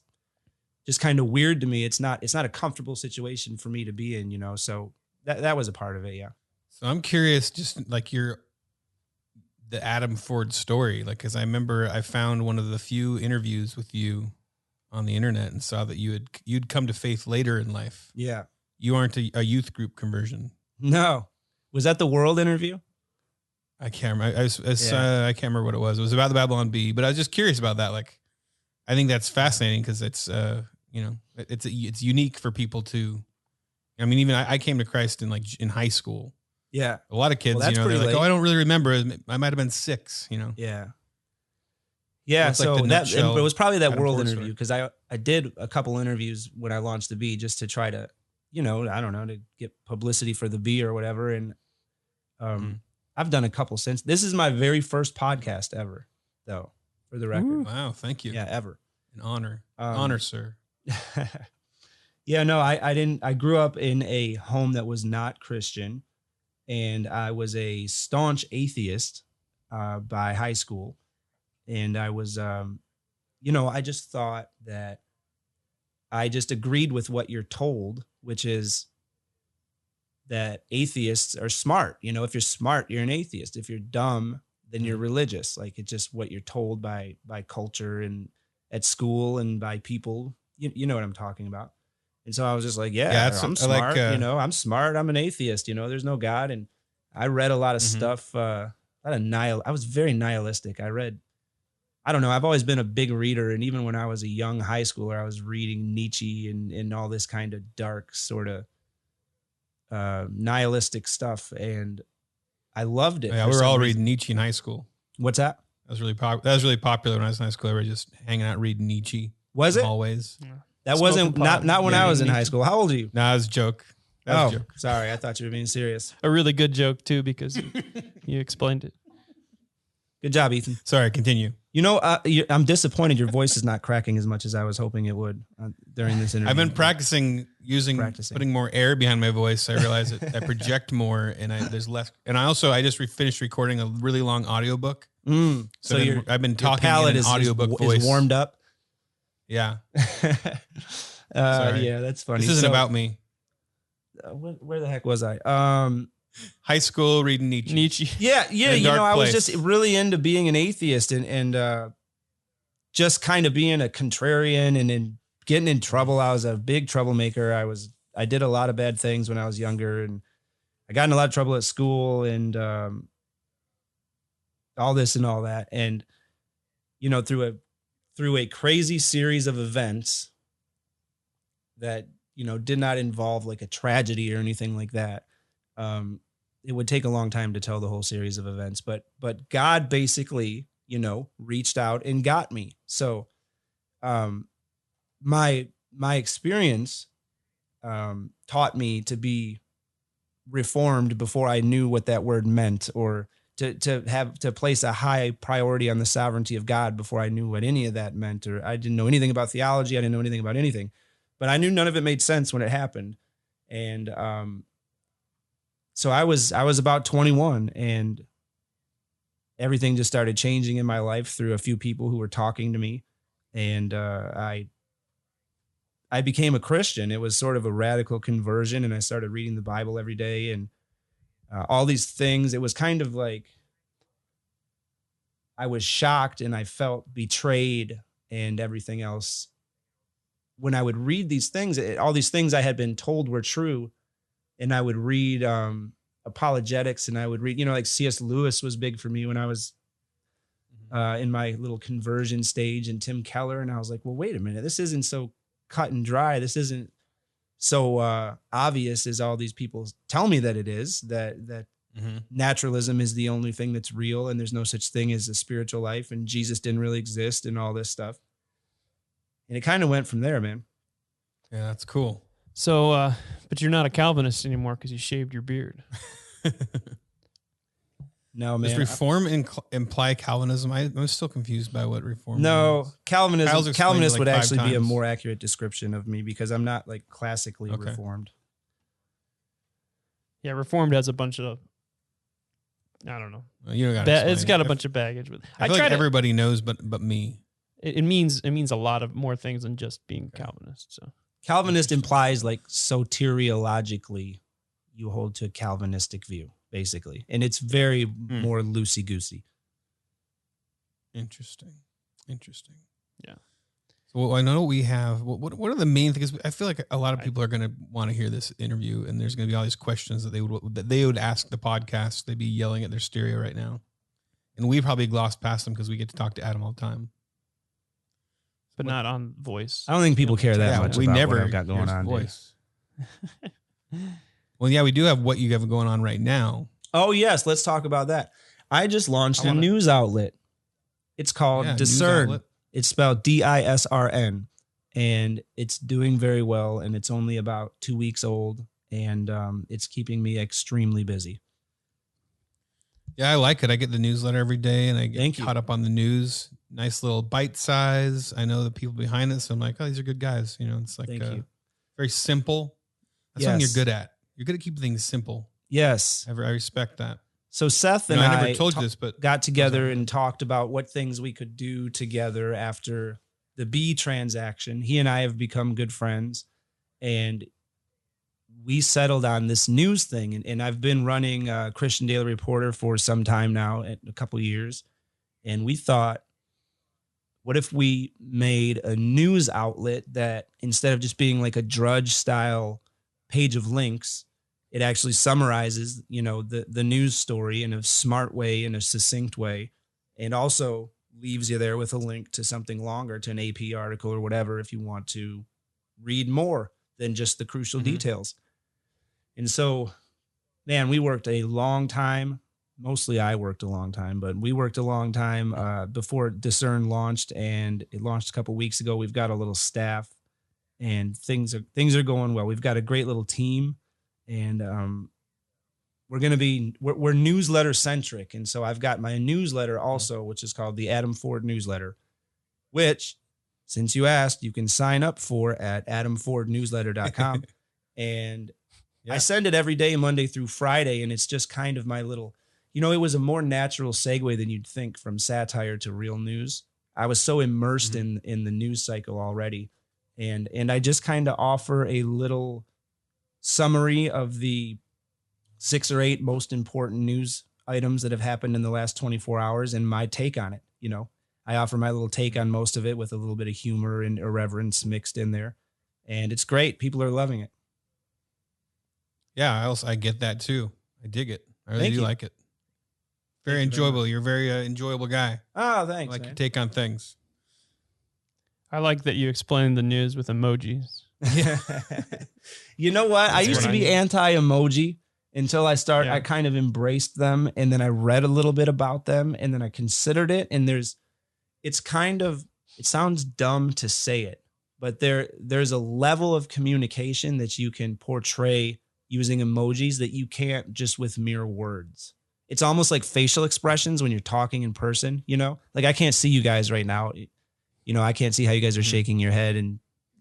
just kind of weird to me. It's not a comfortable situation for me to be in, you know? So that was a part of it. Yeah. So I'm curious, just like the Adam Ford story, like, cause I remember I found one of the few interviews with you on the internet and saw that you'd come to faith later in life. Yeah. You aren't a youth group conversion. No. Was that the World interview? I can't remember. I can't remember what it was. It was about the Babylon Bee, but I was just curious about that. Like, I think that's fascinating because it's, you know, it's unique for people to, I mean, even I came to Christ in high school. Yeah. A lot of kids, Well, you know, they're like, late. oh, I don't really remember. I might've been 6, you know? Yeah. Yeah. That's like So the it nutshell was probably that Adam World Ford interview, because I did a couple interviews when I launched the Bee just to try to, you know, I don't know, to get publicity for the Bee or whatever. And I've done a couple since. This is my very first podcast ever, though, for the record. Ooh. Wow. Thank you. Yeah, ever. An honor. Honor, sir. Yeah, no, I didn't. I grew up in a home that was not Christian, and I was a staunch atheist by high school. And I was, you know, I just thought that I just agreed with what you're told, which is that atheists are smart. You know, if you're smart, you're an atheist. If you're dumb, then you're religious. Like, it's just what you're told by culture and at school and by people. You know what I'm talking about. And so I was just like, I'm smart. You know, I'm smart. I'm an atheist. You know, there's no God. And I read a lot of stuff. I was very nihilistic. I don't know. I've always been a big reader. And even when I was a young high schooler, I was reading Nietzsche and all this kind of dark sort of nihilistic stuff. And I loved it. Yeah, we were all reading Nietzsche in high school. What's that? That was really popular when I was in high school. Everybody just hanging out reading Nietzsche. Was it? Always. Yeah. That Smoking wasn't not when I was in Nietzsche. high school. How old are you? No, that was a joke. That was a joke. Sorry. I thought you were being serious. A really good joke too, because you explained it. Good job, Ethan. Sorry, continue. You know, I'm disappointed your voice is not cracking as much as I was hoping it would during this interview. I've been practicing putting more air behind my voice. I realize that I project more and there's less. And I just finished recording a really long audiobook. So I've been talking palate in an audiobook voice. is warmed up. Yeah. Yeah, that's funny. This isn't about me. Where the heck was I? High school reading Nietzsche. Yeah. You know, I was just really into being an atheist and just kind of being a contrarian and getting in trouble. I was a big troublemaker. I did a lot of bad things when I was younger, and I got in a lot of trouble at school and all this and all that. And, you know, through a crazy series of events that, you know, did not involve like a tragedy or anything like that. It would take a long time to tell the whole series of events, but God basically, you know, reached out and got me. So, my experience, taught me to be reformed before I knew what that word meant, or to place a high priority on the sovereignty of God before I knew what any of that meant, or I didn't know anything about theology. I didn't know anything about anything, but I knew none of it made sense when it happened. And, so I was about 21 and everything just started changing in my life through a few people who were talking to me. And, I became a Christian. It was sort of a radical conversion, and I started reading the Bible every day and, all these things. It was kind of like I was shocked and I felt betrayed and everything else. When I would read these things, all these things I had been told were true, and I would read apologetics, and I would read, you know, like C.S. Lewis was big for me when I was in my little conversion stage, and Tim Keller. And I was like, well, wait a minute, this isn't so cut and dry. This isn't so obvious as all these people tell me that it is, that naturalism is the only thing that's real, and there's no such thing as a spiritual life, and Jesus didn't really exist, and all this stuff. And it kind of went from there, man. Yeah, that's cool. So, but you're not a Calvinist anymore because you shaved your beard. No, man. Does reform imply Calvinism? I'm still confused by what reform No, means. Calvinist would actually be a times. more accurate description of me because I'm not like classically reformed. Yeah, Reformed has a bunch of, I don't know. You don't got it's got a bunch of baggage with it. I feel like everybody knows but me. It means a lot of more things than just being Calvinist. So Calvinist implies like soteriologically you hold to a Calvinistic view, basically. And it's very more loosey-goosey. Interesting. Yeah. So I know we have, what are the main things? I feel like a lot of people are going to want to hear this interview, and there's going to be all these questions that they would ask the podcast. They'd be yelling at their stereo right now. And we probably glossed past them because we get to talk to Adam all the time. But not on voice. I don't think people care that much we about never what I've got going on. Voice. Well, yeah, we do have what you have going on right now. Oh, yes. Let's talk about that. I just launched a news outlet. It's called Discern. It's spelled DISRN. And it's doing very well. And it's only about 2 weeks old. And it's keeping me extremely busy. Yeah, I like it. I get the newsletter every day and I get caught up on the news. Nice little bite size. I know the people behind it. So I'm like, oh, these are good guys. You know, it's like very simple. That's something you're good at. You're good at keeping things simple. Yes. I respect that. So Seth and I never told you this, but got together and talked about what things we could do together after the B transaction. He and I have become good friends, and we settled on this news thing. And I've been running Christian Daily Reporter for some time now, a couple of years. And we thought, what if we made a news outlet that instead of just being like a Drudge style page of links, it actually summarizes, the news story in a smart way, in a succinct way, and also leaves you there with a link to something longer, to an AP article or whatever, if you want to read more than just the crucial details. And so, man, we worked a long time. Mostly I worked a long time, but we worked a long time before Discern launched, and it launched a couple weeks ago. We've got a little staff, and things are going well. We've got a great little team. And we're newsletter centric. And so I've got my newsletter also, which is called the Adam Ford Newsletter, which, since you asked, you can sign up for at adamfordnewsletter.com. And I send it every day, Monday through Friday. And it's just kind of my little, it was a more natural segue than you'd think from satire to real news. I was so immersed in the news cycle already. And I just kind of offer a little summary of the 6 or 8 most important news items that have happened in the last 24 hours and my take on it. I offer my little take on most of it with a little bit of humor and irreverence mixed in there. And it's great. People are loving it. Yeah, I get that too. I dig it. I really do like it. Very enjoyable. You're a very enjoyable guy. Oh, thanks. I like your take on things. I like that you explained the news with emojis. You know what? I used to be anti-emoji until I kind of embraced them, and then I read a little bit about them, and then I considered it, and it sounds dumb to say it, but there's a level of communication that you can portray using emojis that you can't just with mere words. It's almost like facial expressions when you're talking in person, like I can't see you guys right now. I can't see how you guys are shaking your head and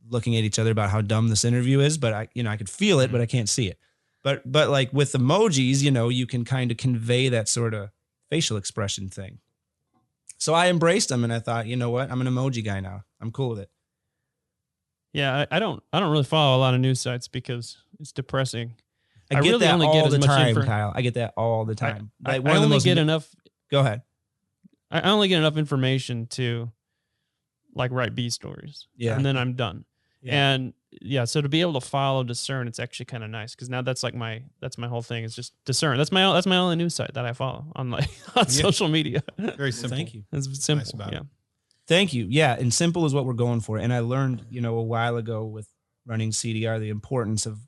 looking at each other about how dumb this interview is, but I could feel it, but I can't see it. But like with emojis, you can kind of convey that sort of facial expression thing. So I embraced them and I thought, you know what? I'm an emoji guy now. I'm cool with it. Yeah, I don't really follow a lot of news sites because it's depressing. I get that all the time, Kyle. I get that all the time. I only get enough. Go ahead. I only get enough information to like write B stories. Yeah. And then I'm done. Yeah. And so to be able to follow Discern, it's actually kind of nice because now that's my whole thing is just Discern. That's my only news site that I follow on social media. Very simple. Thank you. It's simple. Nice about it. Thank you. Yeah, and simple is what we're going for. And I learned, a while ago with running CDR the importance of,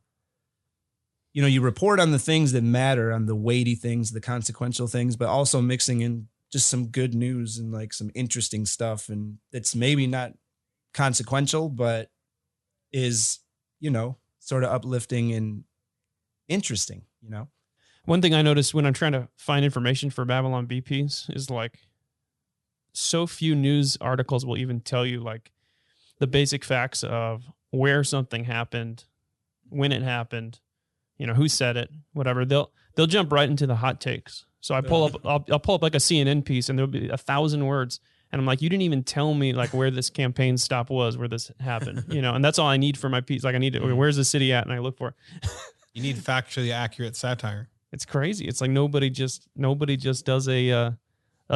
you report on the things that matter, on the weighty things, the consequential things, but also mixing in just some good news and like some interesting stuff, and it's maybe not consequential, but is, sort of uplifting and interesting, One thing I noticed when I'm trying to find information for Babylon BPs is like so few news articles will even tell you like the basic facts of where something happened, when it happened, you know, who said it, whatever. They'll jump right into the hot takes. So I pull up, I'll pull up like a CNN piece and there'll be 1,000 words. And I'm like, you didn't even tell me like where this campaign stop was, where this happened, you know, and that's all I need for my piece. Like I need to, okay, where's the city at? And I look for it. You need factually accurate satire. It's crazy. It's like nobody just does a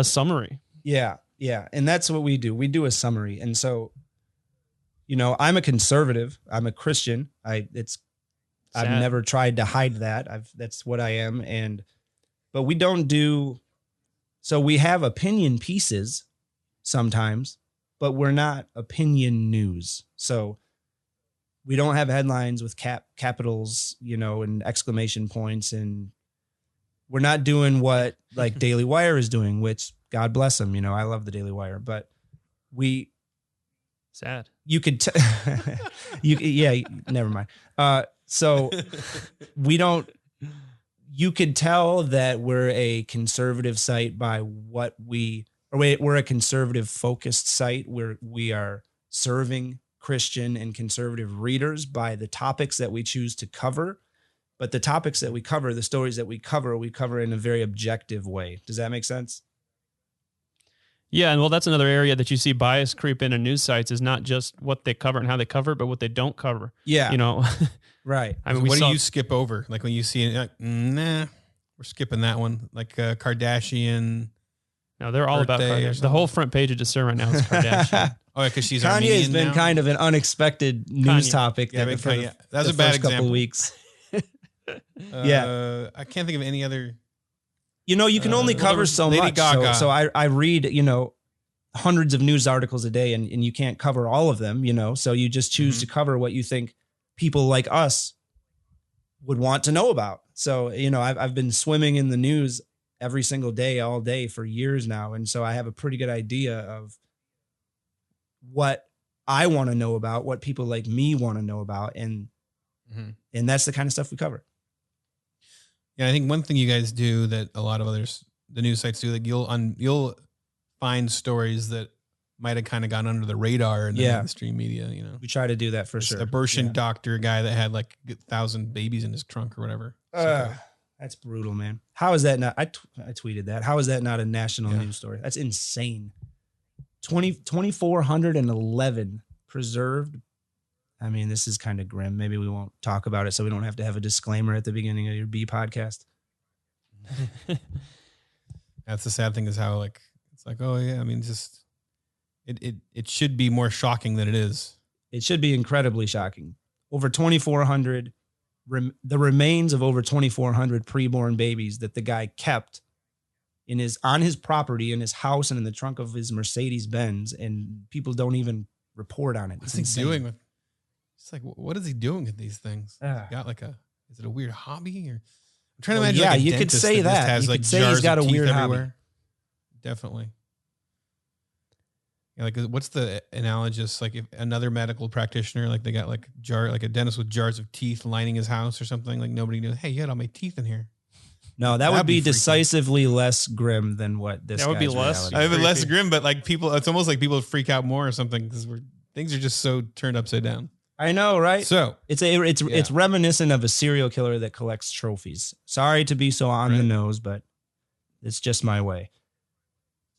summary. Yeah. Yeah. And that's what we do. We do a summary. And so, you know, I'm a conservative. I'm a Christian. I've never tried to hide that. That's what I am. But we don't do, so we have opinion pieces sometimes, but we're not opinion news. So we don't have headlines with capitals, you know, and exclamation points. And we're not doing what like Daily Wire is doing, which God bless them. You know, I love the Daily Wire, but sad. You could, never mind. So we don't, you could tell that we're a conservative site by we're a conservative focused site where we are serving Christian and conservative readers by the topics that we choose to cover. But the topics that we cover, the stories that we cover in a very objective way. Does that make sense? Yeah, and well, that's another area that you see bias creep into news sites is not just what they cover and how they cover it, but what they don't cover. Yeah. You know, right. I mean, what do you skip over? Like when you see it, like, nah, we're skipping that one. Like Kardashian. No, they're all about Kardashian. The whole front page of Discern right now is Kardashian. Oh, yeah, because she's Kanye Armenian has been now? kind of an unexpected news topic. Yeah, that that's a bad example. Couple weeks. I can't think of any other. You know, you can only cover so Lady much. Gaga. So I read, you know, hundreds of news articles a day and you can't cover all of them, you know, so you just choose to cover what you think people like us would want to know about. So, you know, I've been swimming in the news every single day, all day for years now. And so I have a pretty good idea of what I want to know about, what people like me want to know about. And that's the kind of stuff we cover. Yeah, I think one thing you guys do that a lot of the news sites do, like you'll find stories that might have kind of gone under the radar in the mainstream media. You know, we try to do that for sure. Abortion doctor guy that had like 1,000 babies in his trunk or whatever. That's brutal, man. How is that not? I tweeted that. How is that not a national news story? That's insane. 2,411 preserved. I mean, this is kind of grim. Maybe we won't talk about it so we don't have to have a disclaimer at the beginning of your B podcast. That's the sad thing is how like, it's like, oh yeah, I mean, just, it should be more shocking than it is. It should be incredibly shocking. Over 2,400, the remains of over 2,400 preborn babies that the guy kept on his property, in his house, and in the trunk of his Mercedes Benz, and people don't even report on it. What's he doing with? It's like, what is he doing with these things? Got like is it a weird hobby? Or I'm trying to imagine. Yeah, like you could say that. Has you like could say he's got a weird hobby. Definitely. Yeah, like what's the analogous? Like if another medical practitioner, like they got like a dentist with jars of teeth lining his house or something. Like nobody knows. Hey, you had all my teeth in here. No, that would be decisively less grim than what this. That would be less. I mean, less grim, but like people, it's almost like people freak out more or something because things are just so turned upside down. I know, right? So it's reminiscent of a serial killer that collects trophies. Sorry to be so on the nose, but it's just my way.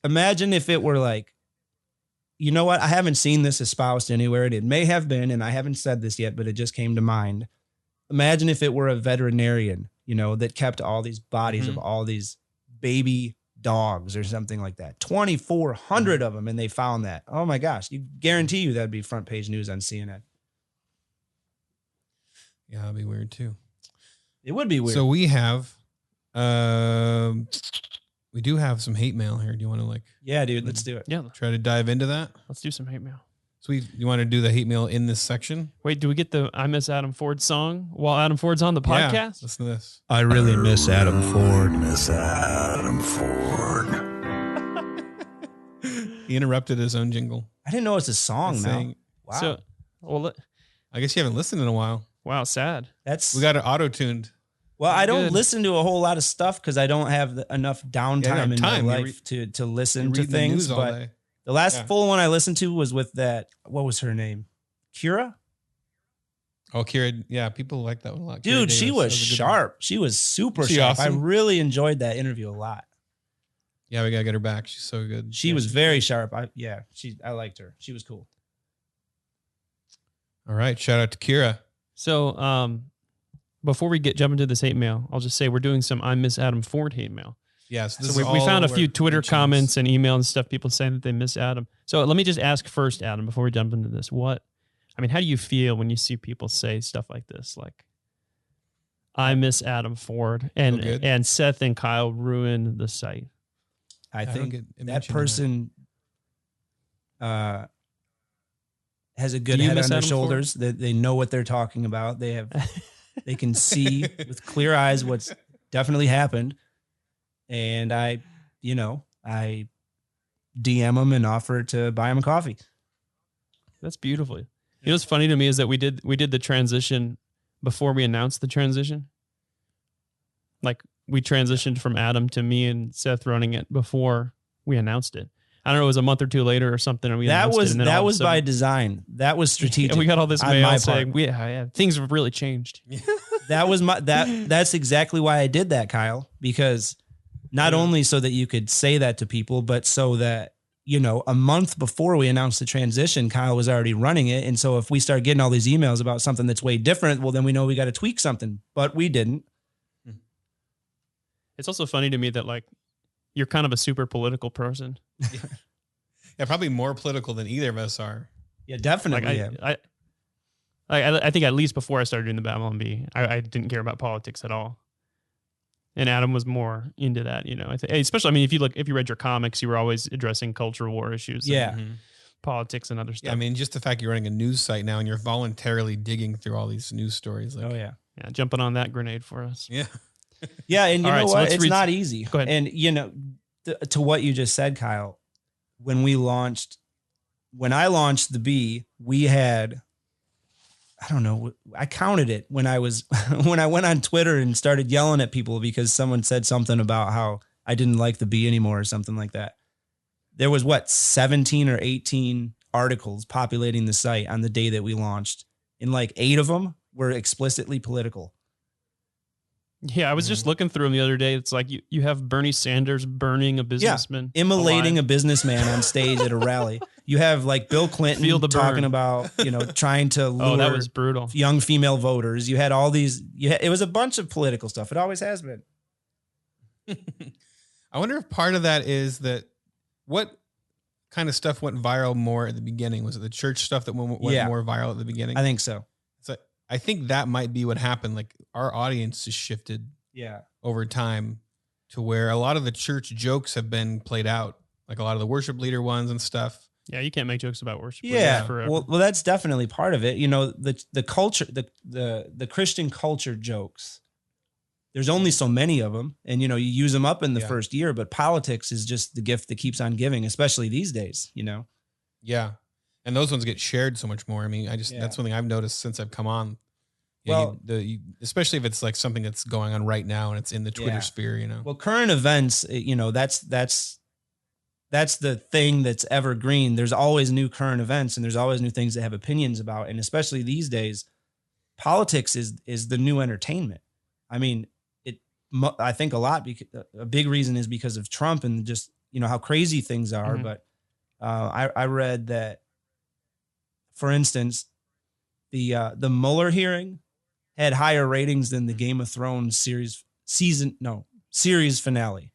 Imagine if it were like, you know what? I haven't seen this espoused anywhere, and it may have been, and I haven't said this yet, but it just came to mind. Imagine if it were a veterinarian, you know, that kept all these bodies of all these baby dogs or something like that. 2,400 of them, and they found that. Oh my gosh. You guarantee you that'd be front page news on CNN. Yeah, that'd be weird too. It would be weird. So we have, we do have some hate mail here. Do you want to Yeah, dude, let's do it. Yeah. Try to dive into that? Let's do some hate mail. Sweet. You want to do the hate mail in this section? Wait, do we get the I Miss Adam Ford song while Adam Ford's on the podcast? Yeah, listen to this. I really miss Adam Ford. Miss Adam Ford. He interrupted his own jingle. I didn't know it's a song now. Wow. So, I guess you haven't listened in a while. Wow, sad. We got it auto-tuned. Well, I don't Good. listen to a whole lot of stuff because I don't have enough downtime in my life to listen to things. But the last full one I listened to was with that. What was her name? Kira. Oh, Kira. Yeah, people like that one a lot. Dude, she was sharp. She was super sharp. Awesome? I really enjoyed that interview a lot. Yeah, we gotta get her back. She's so good. She was very sharp. I liked her. She was cool. All right, shout out to Kira. So, before we jump into this hate mail, I'll just say we're doing some I Miss Adam Ford hate mail. Yes, so we found a few Twitter comments and email and stuff, people saying that they miss Adam. So let me just ask first, Adam, before we jump into this, how do you feel when you see people say stuff like this? Like, I miss Adam Ford and Seth and Kyle ruined the site. I think that person has a good head on their shoulders. That they know what they're talking about. They can see with clear eyes what's definitely happened. And I DM them and offer to buy them a coffee. That's beautiful. You know what's funny to me is that we did the transition before we announced the transition. Like, we transitioned from Adam to me and Seth running it before we announced it. I don't know, it was a month or two later or something. And that was by design. That was strategic. And we got all this mail saying things have really changed. That's exactly why I did that, Kyle, because not only so that you could say that to people, but so that, a month before we announced the transition, Kyle was already running it. And so if we start getting all these emails about something that's way different, well, then we know we got to tweak something, but we didn't. It's also funny to me that, like, you're kind of a super political person. Yeah, probably more political than either of us are. Yeah, definitely. I think at least before I started doing the Babylon Bee, I didn't care about politics at all. And Adam was more into that, especially, if you read your comics, you were always addressing cultural war issues. Politics and other stuff. Yeah, just the fact you're running a news site now and you're voluntarily digging through all these news stories. Like, yeah, jumping on that grenade for us. Yeah. Yeah, and you know what? It's not easy. Go ahead. And, to what you just said, Kyle, when I launched the Bee, we had, I don't know, I counted it when I went on Twitter and started yelling at people because someone said something about how I didn't like the Bee anymore or something like that. There was 17 or 18 articles populating the site on the day that we launched, and like 8 of them were explicitly political. Yeah, I was just looking through them the other day. It's like you have Bernie Sanders burning a businessman. Immolating a businessman on stage at a rally. You have like Bill Clinton talking about, trying to lure that was brutal. Young female voters. You had all these, it was a bunch of political stuff. It always has been. I wonder if part of that is that what kind of stuff went viral more at the beginning? Was it the church stuff that went more viral at the beginning? I think so. I think that might be what happened. Like, our audience has shifted over time to where a lot of the church jokes have been played out, like a lot of the worship leader ones and stuff. Yeah, you can't make jokes about worship. Yeah, well, that's definitely part of it. The culture, the Christian culture jokes. There's only so many of them, and you use them up in the first year. But politics is just the gift that keeps on giving, especially these days. Yeah. And those ones get shared so much more. That's one thing I've noticed since I've come on. Especially if it's like something that's going on right now and it's in the Twitter sphere, Well, current events, that's the thing that's evergreen. There's always new current events and there's always new things to have opinions about. And especially these days, politics is the new entertainment. I think a big reason is because of Trump and just, how crazy things are. Mm-hmm. But I read that, for instance, the Mueller hearing had higher ratings than the Game of Thrones series finale.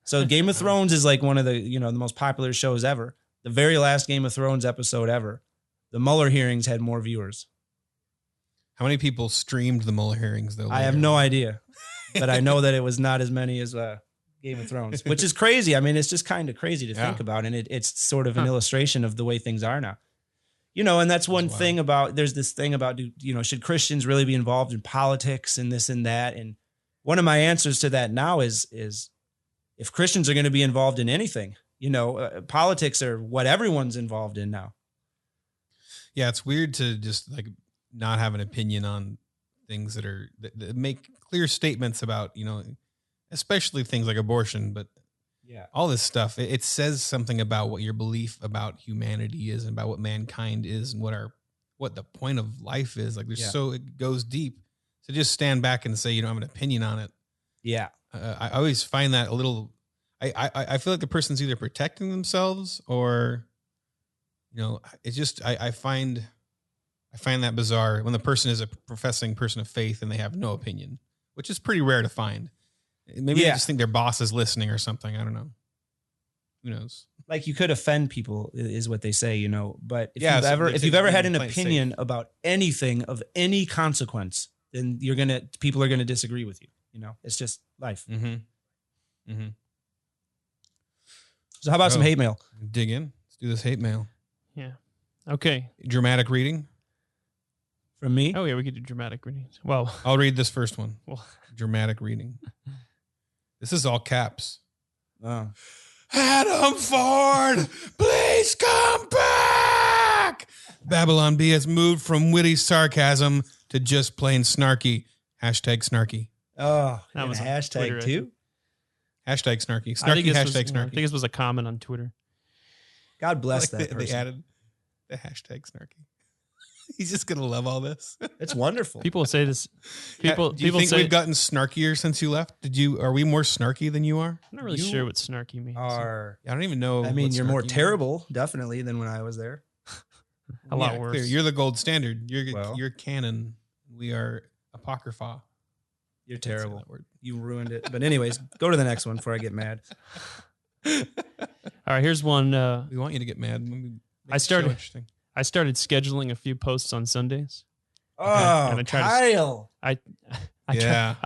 So Game of Thrones is like one of the, the most popular shows ever. The very last Game of Thrones episode ever. The Mueller hearings had more viewers. How many people streamed the Mueller hearings though? I have no idea, but I know that it was not as many as Game of Thrones, which is crazy. It's just kind of crazy to think about. And it's sort of an illustration of the way things are now. And that's one thing about, there's this thing about, should Christians really be involved in politics and this and that? And one of my answers to that now is if Christians are going to be involved in anything, politics are what everyone's involved in now. Yeah. It's weird to just like not have an opinion on things that make clear statements about, especially things like abortion, but all this stuff, it says something about what your belief about humanity is and about what mankind is and what the point of life is. Like it goes deep. So just stand back and say, you don't have an opinion on it. Yeah. I always find that a little, I feel like the person's either protecting themselves or, it's just, I find that bizarre when the person is a professing person of faith and they have no opinion, which is pretty rare to find. Maybe they just think their boss is listening or something. I don't know. Who knows? Like you could offend people is what they say, but if if you've ever had an opinion about anything of any consequence, then people are going to disagree with you. It's just life. Mm-hmm. Mm-hmm. So how about some hate mail? Dig in. Let's do this hate mail. Yeah. Okay. Dramatic reading from me. Oh yeah, we could do dramatic readings. Well, I'll read this first one. Well, dramatic reading. This is all caps. Oh. Adam Ford, please come back. Babylon B has moved from witty sarcasm to just plain snarky. #snarky. Oh, that was a hashtag Twitter, too. #snarky. Snarky hashtag snarky. I think this was a comment on Twitter. God bless that person. They added the #snarky. He's just gonna love all this. It's wonderful. People say this. Do you think we've gotten snarkier since you left? Are we more snarky than you are? I'm not really sure what snarky means. I don't even know. I mean, you're more terrible, definitely, than when I was there. A lot worse. Clear. You're the gold standard. You're canon. We are apocrypha. You're terrible. You ruined it. But anyways, go to the next one before I get mad. All right, here's one. We want you to get mad. I started scheduling a few posts on Sundays. Oh, Kyle. I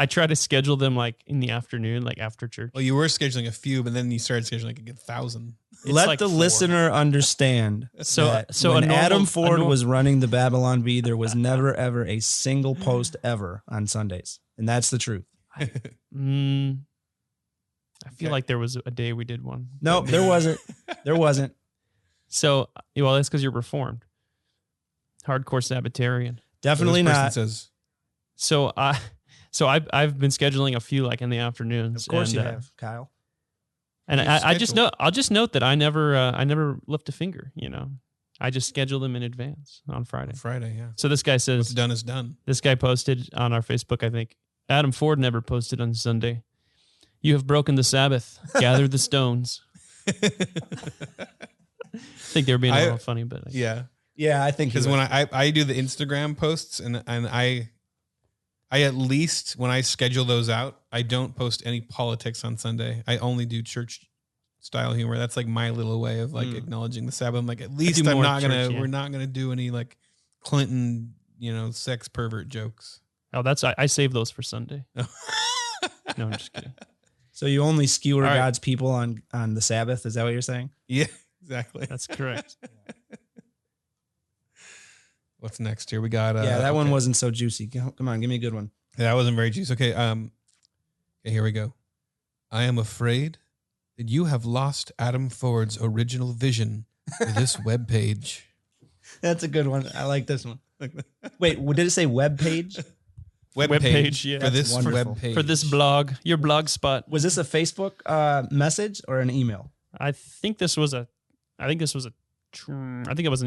try to schedule them like in the afternoon, like after church. Well, you were scheduling a few, but then you started scheduling like 1,000. Let like the 4. listener understand. So when Adam Ford was running the Babylon Bee, there was never ever a single post ever on Sundays, and that's the truth. I feel like there was a day we did one. Nope, there wasn't. There wasn't. So, well, that's because you're Reformed, hardcore Sabbatarian. Definitely not. So I've been scheduling a few like in the afternoons. Of course you have, Kyle. And I'll just note that I never lift a finger. I just schedule them in advance on Friday. Yeah. So this guy says, what's done is done. This guy posted on our Facebook, I think. Adam Ford never posted on Sunday. You have broken the Sabbath. Gather the stones. I think they were being a little funny, but yeah, I think because when I do the Instagram posts and I at least when I schedule those out, I don't post any politics on Sunday. I only do church style humor. That's like my little way of like acknowledging the Sabbath. I'm like, at least we're not gonna do any like Clinton, sex pervert jokes. Oh, I save those for Sunday. No, I'm just kidding. So you only skewer God's people on the Sabbath? Is that what you're saying? Yeah, exactly. That's correct. What's next here? We got that one wasn't so juicy. Come on, give me a good one. That wasn't very juicy. Okay, here we go. I am afraid that you have lost Adam Ford's original vision for this webpage. That's a good one. I like this one. Wait, did it say webpage? Webpage, yeah. For this webpage. For this blog, your blog spot. Was this a Facebook message or an email? I think it was an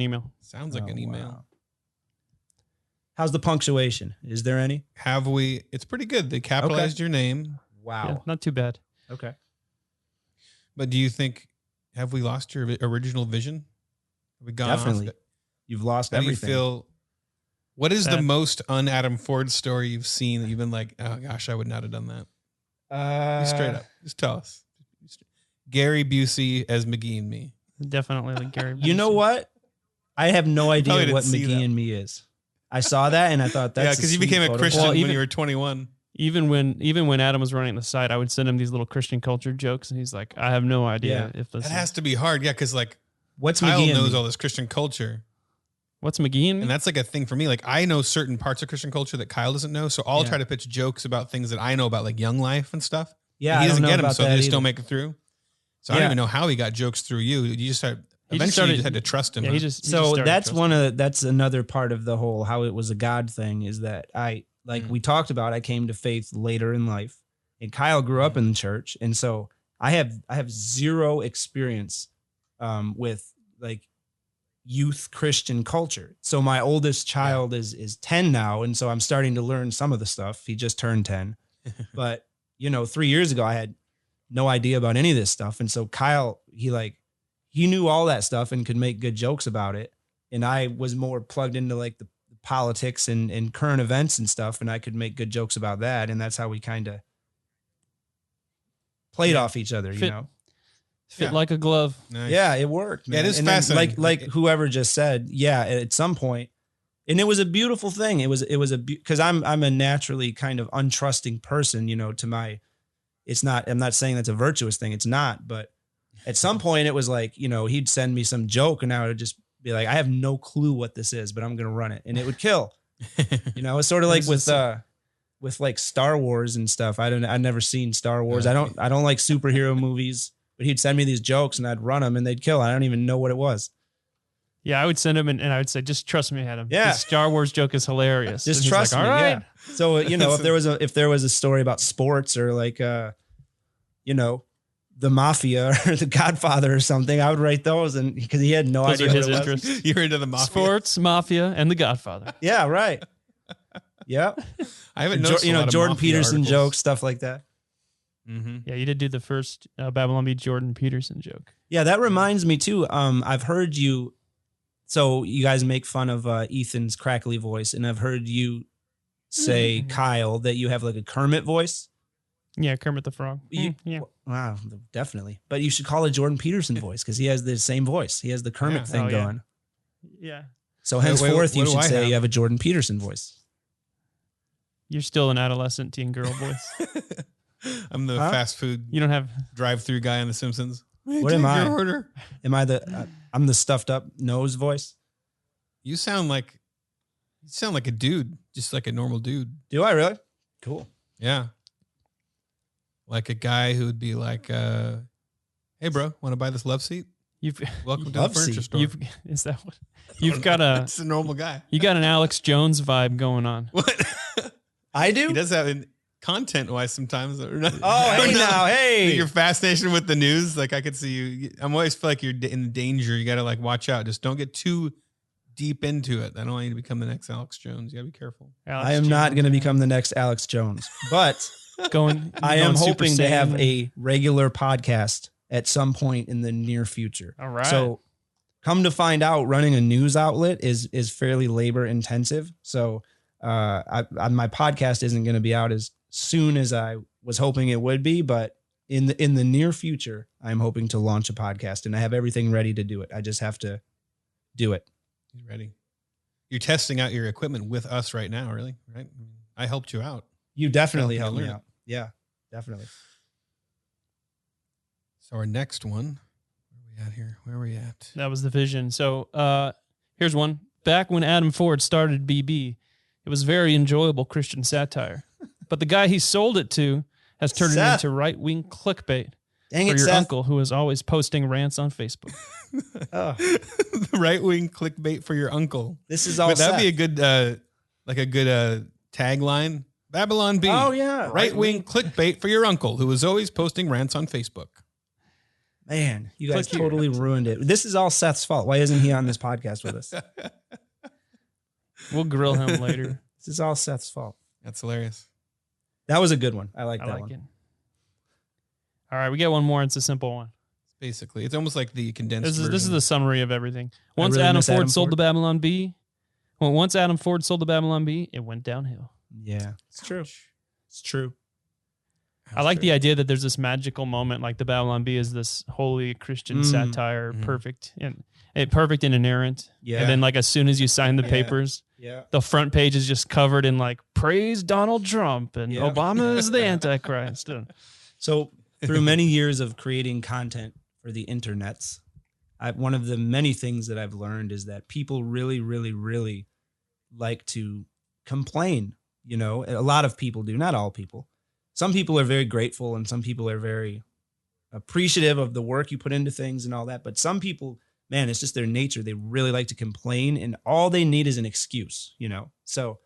email. Sounds like an email. Wow. How's the punctuation? Is there any? It's pretty good. They capitalized your name. Wow. Yeah, not too bad. Okay. But do you think, have we lost your original vision? Have we gone Definitely. off? You've lost How everything. do you feel? What is the most un-Adam Ford story you've seen that you've been like, oh gosh, I would not have done that? Be straight up. Just tell us. Gary Busey as McGee and Me. Definitely like Gary Busey. You know what? I have no idea what McGee and Me is. I saw that and I thought that's because you became a Christian when you were 21. Even when Adam was running the site, I would send him these little Christian culture jokes, and he's like, I have no idea if this. That has to be hard, because like what's Kyle McGee knows all this Christian culture. What's McGee and Me? And that's like a thing for me. Like I know certain parts of Christian culture that Kyle doesn't know, so I'll try to pitch jokes about things that I know about, like Young Life and stuff. Yeah, he doesn't get them, about so that they just either. don't make it through. So I don't even know how he got jokes through you. You just started. Eventually, you just had to trust him. Yeah, huh? So that's that's another part of the whole how it was a God thing is that I like we talked about, I came to faith later in life, and Kyle grew up in the church. And so I have zero experience with like youth Christian culture. So my oldest child is 10 now. And so I'm starting to learn some of the stuff. He just turned 10, but 3 years ago I had no idea about any of this stuff. And so Kyle, he knew all that stuff and could make good jokes about it. And I was more plugged into like the politics and current events and stuff. And I could make good jokes about that. And that's how we kind of played off each other, Fit like a glove. Nice. Yeah, it worked. Man. Yeah, it is and then, fascinating. like whoever just said, at some point, and it was a beautiful thing. It was because I'm a naturally kind of untrusting person, I'm not saying that's a virtuous thing. It's not, but at some point it was like, he'd send me some joke and I would just be like, I have no clue what this is, but I'm going to run it. And it would kill, it's sort of like with like Star Wars and stuff. I've never seen Star Wars. I don't like superhero movies, but he'd send me these jokes and I'd run them and they'd kill. I don't even know what it was. Yeah, I would send him and I would say, just trust me, Adam. Yeah. The Star Wars joke is hilarious. Just And trust he's me. like, all right. Yeah. So, if there was a story about sports or like, the Mafia or the Godfather or something, I would write those, and because he had no Those idea are his what it was. interests. You're into the mafia. Sports, mafia, and the Godfather. Yeah, right. Yep. I haven't noticed a lot of Jordan mafia Peterson articles. jokes, stuff like that. Mm-hmm. Yeah, you did do the first Babylon Bee Jordan Peterson joke. Yeah, that reminds me too. I've heard you. So you guys make fun of Ethan's crackly voice, and I've heard you say, Kyle, that you have like a Kermit voice. Yeah, Kermit the Frog. Yeah. Wow, definitely. But you should call it Jordan Peterson voice because he has the same voice. He has the Kermit thing going. Yeah. So henceforth, what you do should I say have? you have a Jordan Peterson voice. You're still an adolescent teen girl voice. I'm the fast food You don't have. drive-through guy on The Simpsons. What am I? Your order. Am I I'm the stuffed up nose voice? You sound like a dude, just like a normal dude. Do I really? Cool. Yeah. Like a guy who would be like, hey bro, want to buy this love seat? You've. Welcome to the Love furniture seat? store. Is that what? You've got a. It's a normal guy. You got an Alex Jones vibe going on. What? I do? He does have an content-wise sometimes. Oh, hey now, hey. Your fascination with the news, like I could see you. I'm always feel like you're in danger. You got to like watch out. Just don't get too deep into it. I don't want you to become the next Alex Jones. You got to be careful. I am not going to become the next Alex Jones, but I am hoping to have a regular podcast at some point in the near future. All right. So come to find out, running a news outlet is fairly labor intensive. So my podcast isn't going to be out as soon as I was hoping it would be, but in the near future, I'm hoping to launch a podcast and I have everything ready to do it. I just have to do it. You're ready. You're testing out your equipment with us right now, really, right? I helped you out. You definitely Help helped me me learn out. Yeah, definitely. So our next one, where are we at here? Where are we at? That was the vision. So here's one. Back when Adam Ford started BB, it was very enjoyable Christian satire. But the guy he sold it to has turned it Seth. into right-wing clickbait Dang for it, your Seth. uncle who is always posting rants on Facebook. Oh, The right-wing clickbait for your uncle. this is all Would that Seth. be a good tagline? Babylon B. Oh, yeah. Right-wing clickbait for your uncle who is always posting rants on Facebook. Man, you guys Click here. totally ruined it. This is all Seth's fault. Why isn't he on this podcast with us? We'll grill him later. This is all Seth's fault. That's hilarious. That was a good one. I like I that like one. it. All right, we get one more. It's a simple one. Basically, it's almost like the condensed This is version. the summary of everything. Once really Adam miss Ford Adam sold Ford. the Babylon Bee, once Adam Ford sold the Babylon Bee, it went downhill. Yeah, it's true. It's true. I like the idea that there's this magical moment, like the Babylon Bee is this holy Christian satire, perfect and inerrant. Yeah. And then, like, as soon as you sign the papers, Yeah. the front page is just covered in like praise Donald Trump and Yeah. Obama is the Antichrist. So through many years of creating content for the internets, one of the many things that I've learned is that people really, really, really like to complain. You know, a lot of people do, not all people. Some people are very grateful and some people are very appreciative of the work you put into things and all that. But some people, man, it's just their nature. They really like to complain and all they need is an excuse, you know? So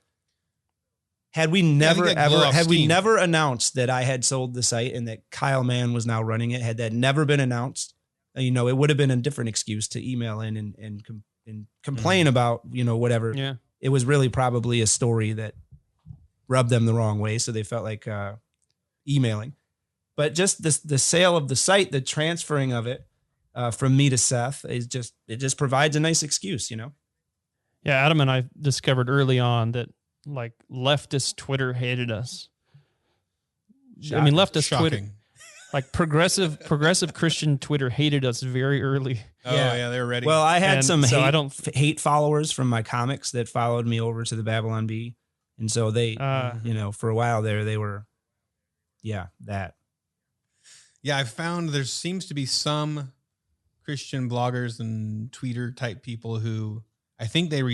Had we never that blew off had we steam. never announced that I had sold the site and that Kyle Mann was now running it, had that never been announced, it would have been a different excuse to email in and complain about, whatever. Yeah. It was really probably a story that rubbed them the wrong way. So they felt like emailing. But just the sale of the site, the transferring of it from me to Seth it just provides a nice excuse, Yeah. Adam and I discovered early on that like leftist Twitter hated us. I mean, leftist Twitter, Shocking. like progressive Christian Twitter hated us very early. Oh yeah, they were ready. Well, I had And some so hate followers from my comics that followed me over to the Babylon Bee. And so they, for a while there, they were, that. Yeah, I found there seems to be some Christian bloggers and tweeter type people who I think they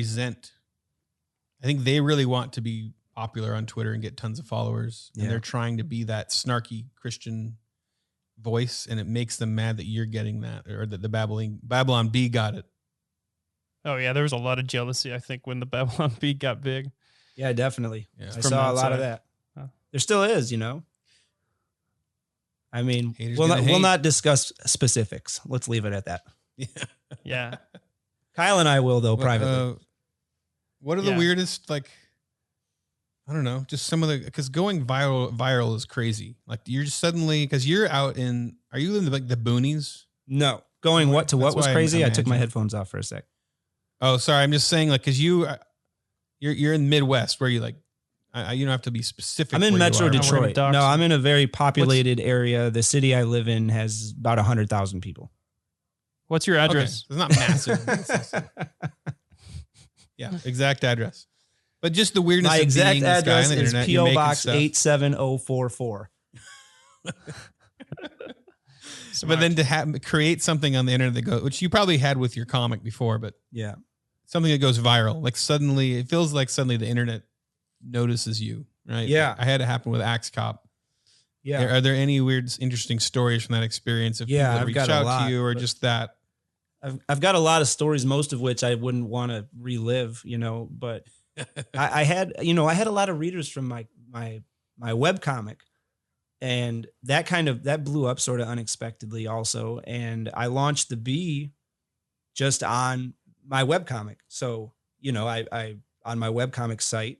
really want to be popular on Twitter and get tons of followers. And they're trying to be that snarky Christian voice, and it makes them mad that you're getting that, or that the Babylon Bee got it. Oh yeah, there was a lot of jealousy, I think, when the Babylon Bee got big. Yeah, definitely. Yeah. I saw a lot of that. Huh. There still is, I mean, Haters we'll gonna hate. not discuss specifics. Let's leave it at that. Yeah. Kyle and I will, though, privately. What are the weirdest, like, I don't know, just some of the, because going viral is crazy. Like you're just suddenly, because you're out in, are you in the boonies? No. Going what That's was why crazy? I'm I took my imagining. headphones off for a sec. Oh, sorry. I'm just saying, like, because you're in Midwest where you like, you don't have to be specific. I'm in where you Metro are. Detroit. dox No, you. I'm in a very populated area. The city I live in has about 100,000 people. What's your Okay, address? it's not massive. Yeah, exact address. But just the weirdness My of exact being this guy address on the is internet. you're P.O. making Box stuff. 87044. But then to create something on the internet that goes, which you probably had with your comic before, but Yeah. something that goes viral, like suddenly, it feels like suddenly the internet notices you, right? Yeah. I had it happen with Axe Cop. Yeah. Are there any weird, interesting stories from that experience of Yeah, people that I've reach got a out lot, to you, or but- just that? I've got a lot of stories, most of which I wouldn't want to relive, but I had a lot of readers from my web comic, and that blew up sort of unexpectedly also. And I launched the Bee just on my web comic. So, I on my web comic site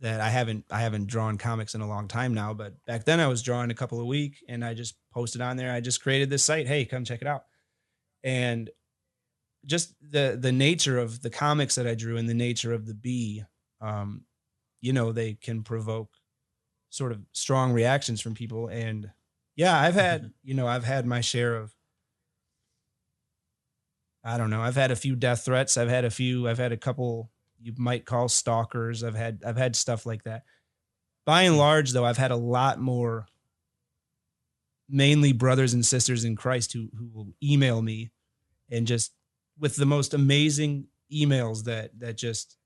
that I haven't drawn comics in a long time now, but back then I was drawing a couple a week, and I just posted on there. I just created this site. Hey, come check it out. And just the nature of the comics that I drew and the nature of the Bee, they can provoke sort of strong reactions from people. And yeah, I've had my share of, I don't know, I've had a few death threats. I've had a couple you might call stalkers. I've had stuff like that. By and large, though, I've had a lot more mainly brothers and sisters in Christ who will email me, and just with the most amazing emails that just,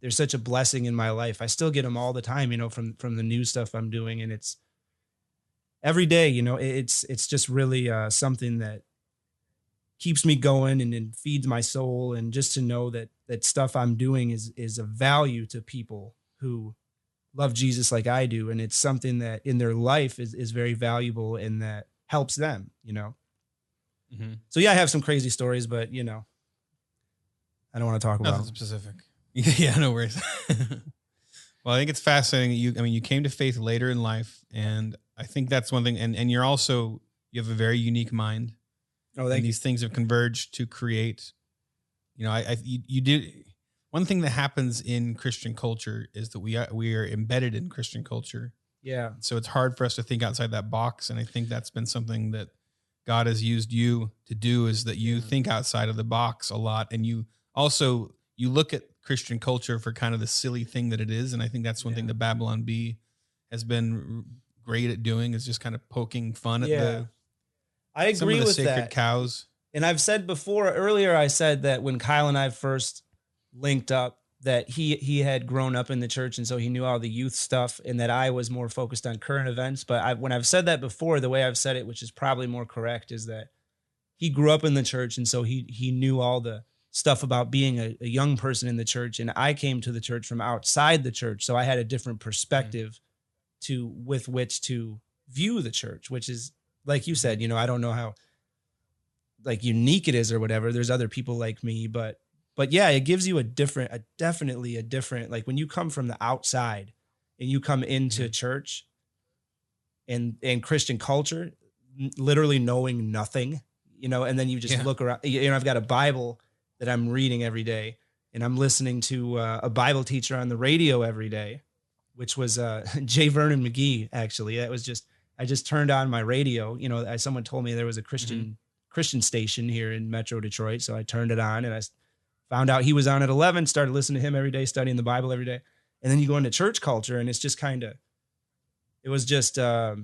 they're such a blessing in my life. I still get them all the time, from the new stuff I'm doing. And it's every day, it's just really something that keeps me going and feeds my soul. And just to know that stuff I'm doing is of value to people who love Jesus like I do. And it's something that in their life is very valuable and that helps them, Mm-hmm. So yeah, I have some crazy stories, but I don't want to talk about Nothing them. specific. Yeah, no worries. Well, I think it's fascinating. You came to faith later in life, and I think that's one thing. And you have a very unique mind. Oh, And thank you. these things have converged to create. You did one thing that happens in Christian culture is that we are embedded in Christian culture. Yeah. So it's hard for us to think outside that box. And I think that's been something that God has used you to do, is that you think outside of the box a lot. And you look at Christian culture for kind of the silly thing that it is. And I think that's one thing the Babylon Bee has been great at doing, is just kind of poking fun at I some of agree the with sacred that. cows. And I've said before, earlier, I said that when Kyle and I first linked up, that he had grown up in the church, and so he knew all the youth stuff, and that I was more focused on current events. But when I've said that before, the way I've said it, which is probably more correct, is that he grew up in the church, and so he knew all the stuff about being a young person in the church, and I came to the church from outside the church, so I had a different perspective with which to view the church, which is, like you said, I don't know how like unique it is or whatever. There's other people like me, but yeah, it gives you definitely a different, like when you come from the outside and you come into church and Christian culture, literally knowing nothing, and then you just look around, I've got a Bible that I'm reading every day, and I'm listening to a Bible teacher on the radio every day, which was J. Vernon McGee. Actually, I just turned on my radio. Someone told me there was a Christian station here in Metro Detroit, so I turned it on, and I found out he was on at 11. Started listening to him every day, studying the Bible every day, and then you go into church culture, and it's just it was just there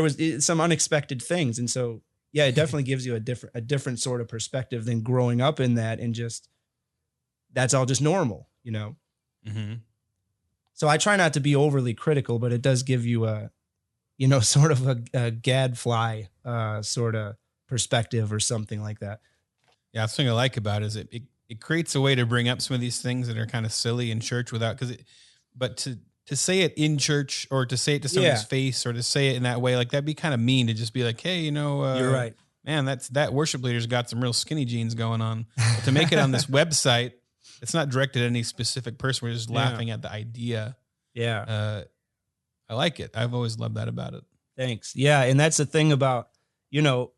was some unexpected things, and so. Yeah, it definitely gives you a different sort of perspective than growing up in that, and just that's all just normal, Mm-hmm. So I try not to be overly critical, but it does give you a, sort of a gadfly sort of perspective or something like that. Yeah, the thing I like about it is it creates a way to bring up some of these things that are kind of silly in church but to say it in church or to say it to someone's face or to say it in that way, like that'd be kind of mean to just be like, hey, you're right, man, that worship leader's got some real skinny jeans going on. But to make it on this website, it's not directed at any specific person. We're just laughing at the idea. Yeah. I like it. I've always loved that about it. Thanks. Yeah. And that's the thing about, no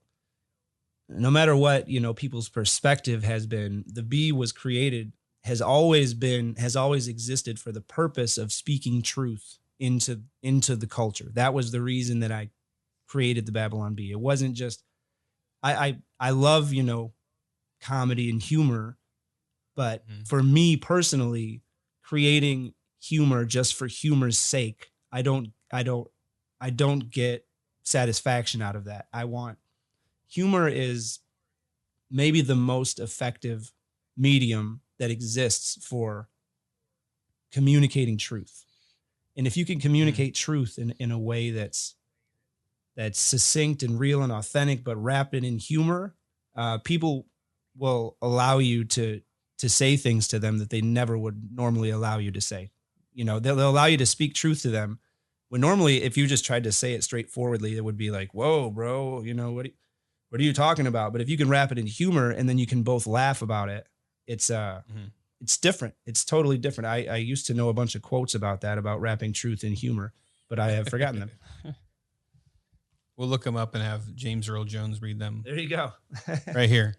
matter what, people's perspective has been, the bee was created, has always existed for the purpose of speaking truth into the culture. That was the reason that I created the Babylon Bee. It wasn't just, I love, comedy and humor, but for me personally, creating humor just for humor's sake, I don't get satisfaction out of that. Humor is maybe the most effective medium that exists for communicating truth. And if you can communicate truth in a way that's succinct and real and authentic, but wrap it in humor, people will allow you to say things to them that they never would normally allow you to say. They'll allow you to speak truth to them when normally if you just tried to say it straightforwardly, it would be like, whoa, bro, what are you talking about? But if you can wrap it in humor and then you can both laugh about it, it's different. It's totally different. I used to know a bunch of quotes about that, about wrapping truth in humor, but I have forgotten them. We'll look them up and have James Earl Jones read them. There you go. Right here.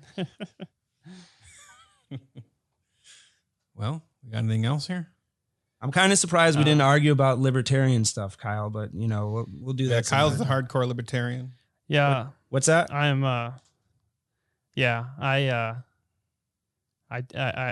Well, we got anything else here? I'm kind of surprised we didn't argue about libertarian stuff, Kyle, but we'll do that. Yeah, Kyle's the hardcore libertarian. Yeah. What's that? I'm I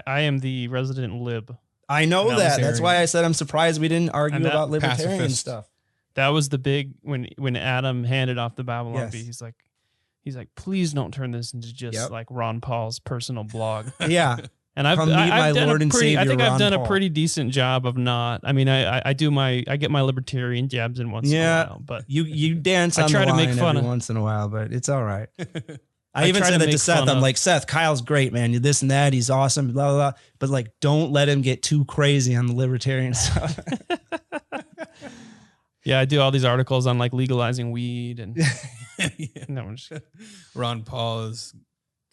am the resident lib. I know that. That's why I said I'm surprised we didn't argue about libertarian pacifist stuff. That was the big when Adam handed off the Babylon Bee. He's like, please don't turn this into just like Ron Paul's personal blog. Yeah. And I've done a pretty decent job of not. I mean, I get my libertarian jabs in once in a while, but you dance on I try the to line make fun every of once in a while, but it's all right. I even try said to that to make Seth. fun I'm of- like, Seth, Kyle's great, man. You're this and that. He's awesome, blah, blah, blah. But like, don't let him get too crazy on the libertarian stuff. yeah, I do all these articles on like legalizing weed and no, I'm just Ron Paul is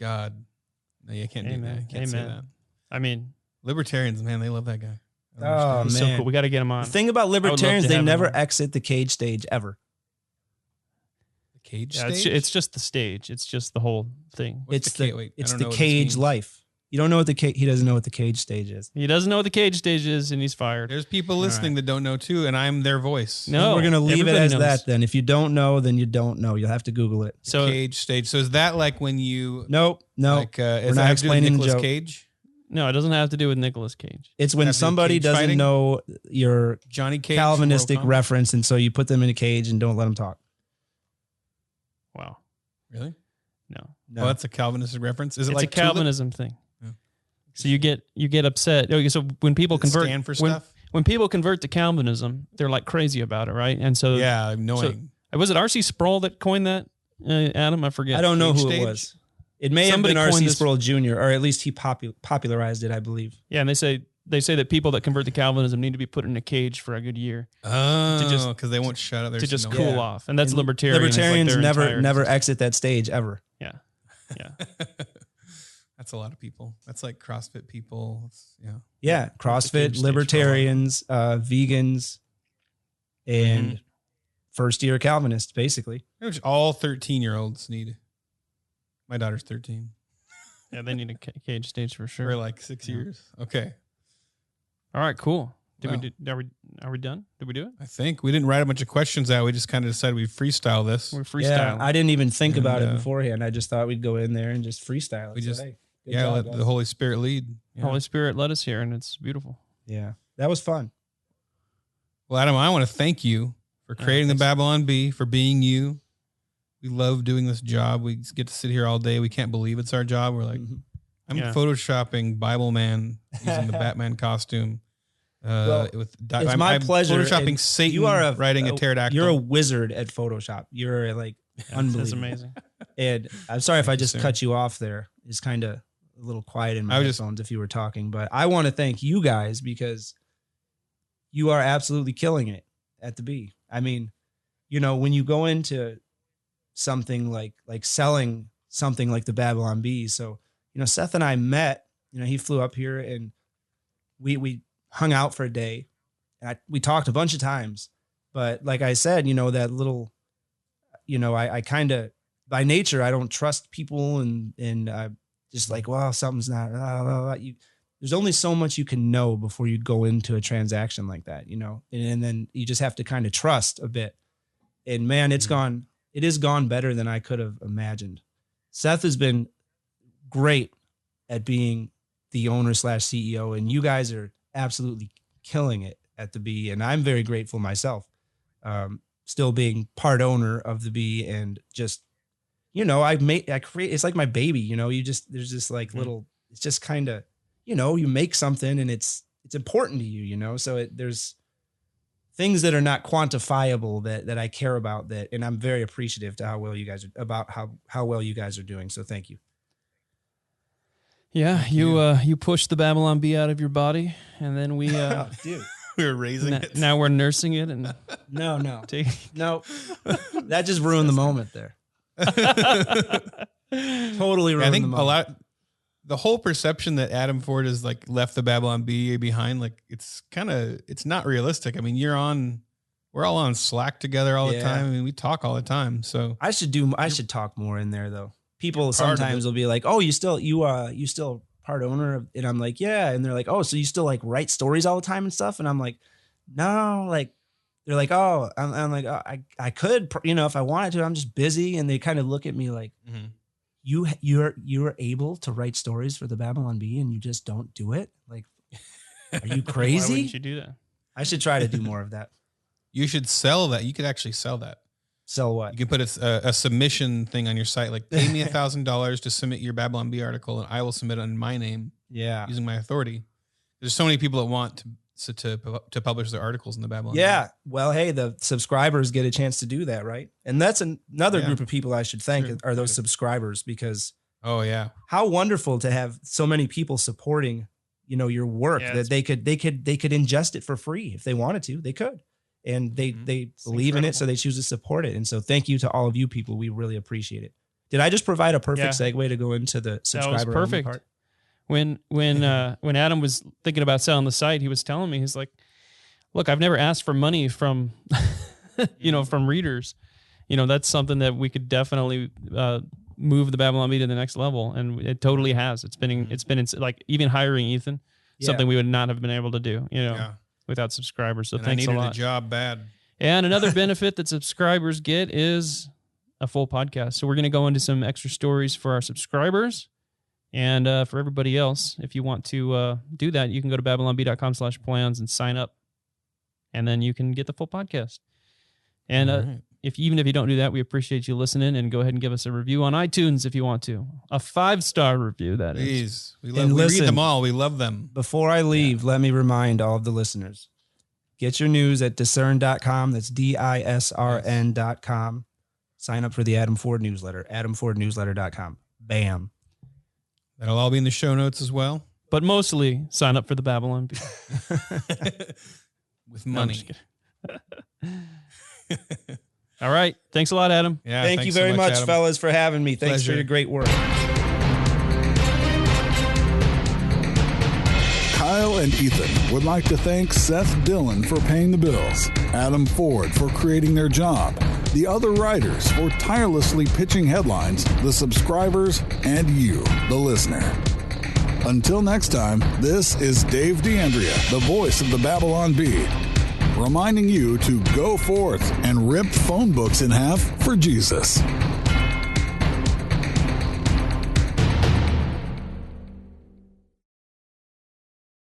God. No, you can't do that. You can't say that. I mean, libertarians, man, they love that guy. Oh, he's man. so cool. We got to get him on. The thing about libertarians, to they have him never on. exit the cage stage ever. The cage Yeah, stage? it's just the stage. It's just the whole thing. What's It's the the, ca- wait, I it's don't the know what this cage means. life. You don't know what he doesn't know what the cage stage is. He doesn't know what the cage stage is, and he's fired. There's people listening that don't know too, and I'm their voice. No, We're going to leave it everybody as knows. that then. If you don't know, then you don't know. You'll have to Google it. So Cage stage. So is that like when you Nope. like We're is not that explaining Nicolas joke. Cage? no, it doesn't have to do with Nicolas Cage. It's when Have to do somebody cage doesn't fighting? know your Johnny Cage? Calvinistic Mortal Kombat? reference, and so you put them in a cage and don't let them talk. Wow. Really? No, No. Oh, that's a Calvinistic reference. Is it it's like a Calvinism thing. Yeah. So you get upset. Okay, so when people Does it convert stand for when, stuff? when people convert to Calvinism, they're like crazy about it, right? And so Yeah, knowing. was it R.C. Sproul that coined that? Adam, I forget. I don't know Cage who stage? it was. It may have been Somebody coined R.C. this- Sproul Jr., or at least he popularized it, I believe. Yeah, and they say that people that convert to Calvinism need to be put in a cage for a good year Oh, because they won't shut up. to just no- cool Yeah. off, and that's And libertarian. Libertarians never entire exit that stage ever. Yeah, yeah. That's a lot of people. That's like CrossFit people. Yeah. Yeah, cage CrossFit, stage for a while. libertarians, vegans, and first-year Calvinists, basically. Which all 13-year-olds need. My daughter's 13 Yeah, they need a cage stage for sure. for like 6 years. Okay. All right, cool. Did Wow. we do? Are we done? Did we do it? I think we didn't write a bunch of questions out. We just kind of decided we'd freestyle this. We're Yeah, freestyling. I didn't even think about it And, beforehand. I just thought we'd go in there and just freestyle it. We So, just- hey, good Yeah, job, let guys. the Holy Spirit lead. Yeah. Holy Spirit led us here, and it's beautiful. Yeah, that was fun. Well, Adam, I want to thank you for creating the thanks. Babylon Bee, for being you. We love doing this job. We get to sit here all day. We can't believe it's our job. We're like, Mhm. I'm Yeah. photoshopping Bibleman using the Batman costume. Well, it's my pleasure. Photoshopping and Satan you are riding a pterodactyl. You're a wizard at Photoshop. You're like unbelievable. That's amazing. And I'm sorry if Thank I you, just sir. cut you off there. It's kind of a little quiet in my I was just- headphones if you were talking, but I want to thank you guys because you are absolutely killing it at the Bee. I mean, you know, when you go into something like selling something like the Babylon Bee. So, you know, Seth and I met, you know, he flew up here and we hung out for a day and we talked a bunch of times, but like I said, you know, that little, you know, I kind of, by nature, I don't trust people and just like, well, something's not, there's only so much you can know before you go into a transaction like that, you know, and then you just have to kind of trust a bit. And man, it has gone better than I could have imagined. Seth has been great at being the owner / CEO, and you guys are absolutely killing it at the Bee. And I'm very grateful myself, still being part owner of the Bee and just, you know, I create, it's like my baby, you know, there's just like little, it's just kind of, you know, you make something and it's important to you, you know, so there's things that are not quantifiable that I care about that. And I'm very appreciative to how well you guys are about how well you guys are doing. So thank you. Yeah, you pushed the Babylon Bee out of your body, and then we Dude, we were raising it. now we're nursing it and no, taking. no, that just ruined the moment there. Totally ruined I think the moment. a lot. The whole perception that Adam Ford has like left the Babylon Bee behind, like it's not realistic. I mean, we're all on Slack together all the Yeah. time. I mean, we talk all the time. So I should talk more in there though. People Part of sometimes it. will be like, "Oh, you still part owner of," and I'm like, "Yeah," and they're like, "Oh, so you still like write stories all the time and stuff?" And I'm like, "No," like they're like, "Oh," I'm like, oh, I could, you know, if I wanted to. I'm just busy," and they kind of look at me like, "You're able to write stories for the Babylon Bee and you just don't do it? Like, are you Why crazy?" wouldn't you do that? I should try to do more of that. you should sell that. You could actually sell that. Sell what? You can put a submission thing on your site, like pay me $1,000 to submit your Babylon Bee article, and I will submit it on my name Yeah. using my authority. There's so many people that want to publish their articles in the Babylon. Yeah. Well, hey, the subscribers get a chance to do that, right? And that's another Yeah. group of people I should thank Sure. are those subscribers, because Bee. Oh yeah. how wonderful to have so many people supporting, you know, your work Yeah, that they could ingest it for free if they wanted to. They could. And they believe in it, so they choose to support it. And so thank you to all of you people. We really appreciate it. Did I just provide a perfect segue to go into the subscriber That was perfect. part? When Adam was thinking about selling the site, he was telling me, he's like, "Look, I've never asked for money from, you know, from readers. You know, that's something that we could definitely move the Babylon Bee to the next level, and it totally has. It's been like even hiring Ethan, something we would not have been able to do, you know, Yeah. without subscribers. So And I thanks a needed lot. a job bad. And another benefit that subscribers get is a full podcast. So we're going to go into some extra stories for our subscribers. And for everybody else, if you want to do that, you can go to babylonbee.com/plans and sign up. And then you can get the full podcast. And All right. even if you don't do that, we appreciate you listening, and go ahead and give us a review on iTunes if you want to. A 5-star review, that is. Please, we And read listen, them all. We love them. Before I leave, let me remind all of the listeners, get your news at discern.com. That's DISRN.com. Sign up for the Adam Ford newsletter, adamfordnewsletter.com. Bam. That'll all be in the show notes as well. But mostly sign up for the Babylon Bee. With No, I'm money. just kidding. All right. Thanks a lot, Adam. Yeah, Thank you thanks so very much, Adam. fellas, for having me. Thanks Pleasure. for your great work. Kyle and Ethan would like to thank Seth Dillon for paying the bills, Adam Ford for creating their job, the other writers for tirelessly pitching headlines, the subscribers, and you, the listener. Until next time, this is Dave D'Andrea, the voice of the Babylon Bee, reminding you to go forth and rip phone books in half for Jesus.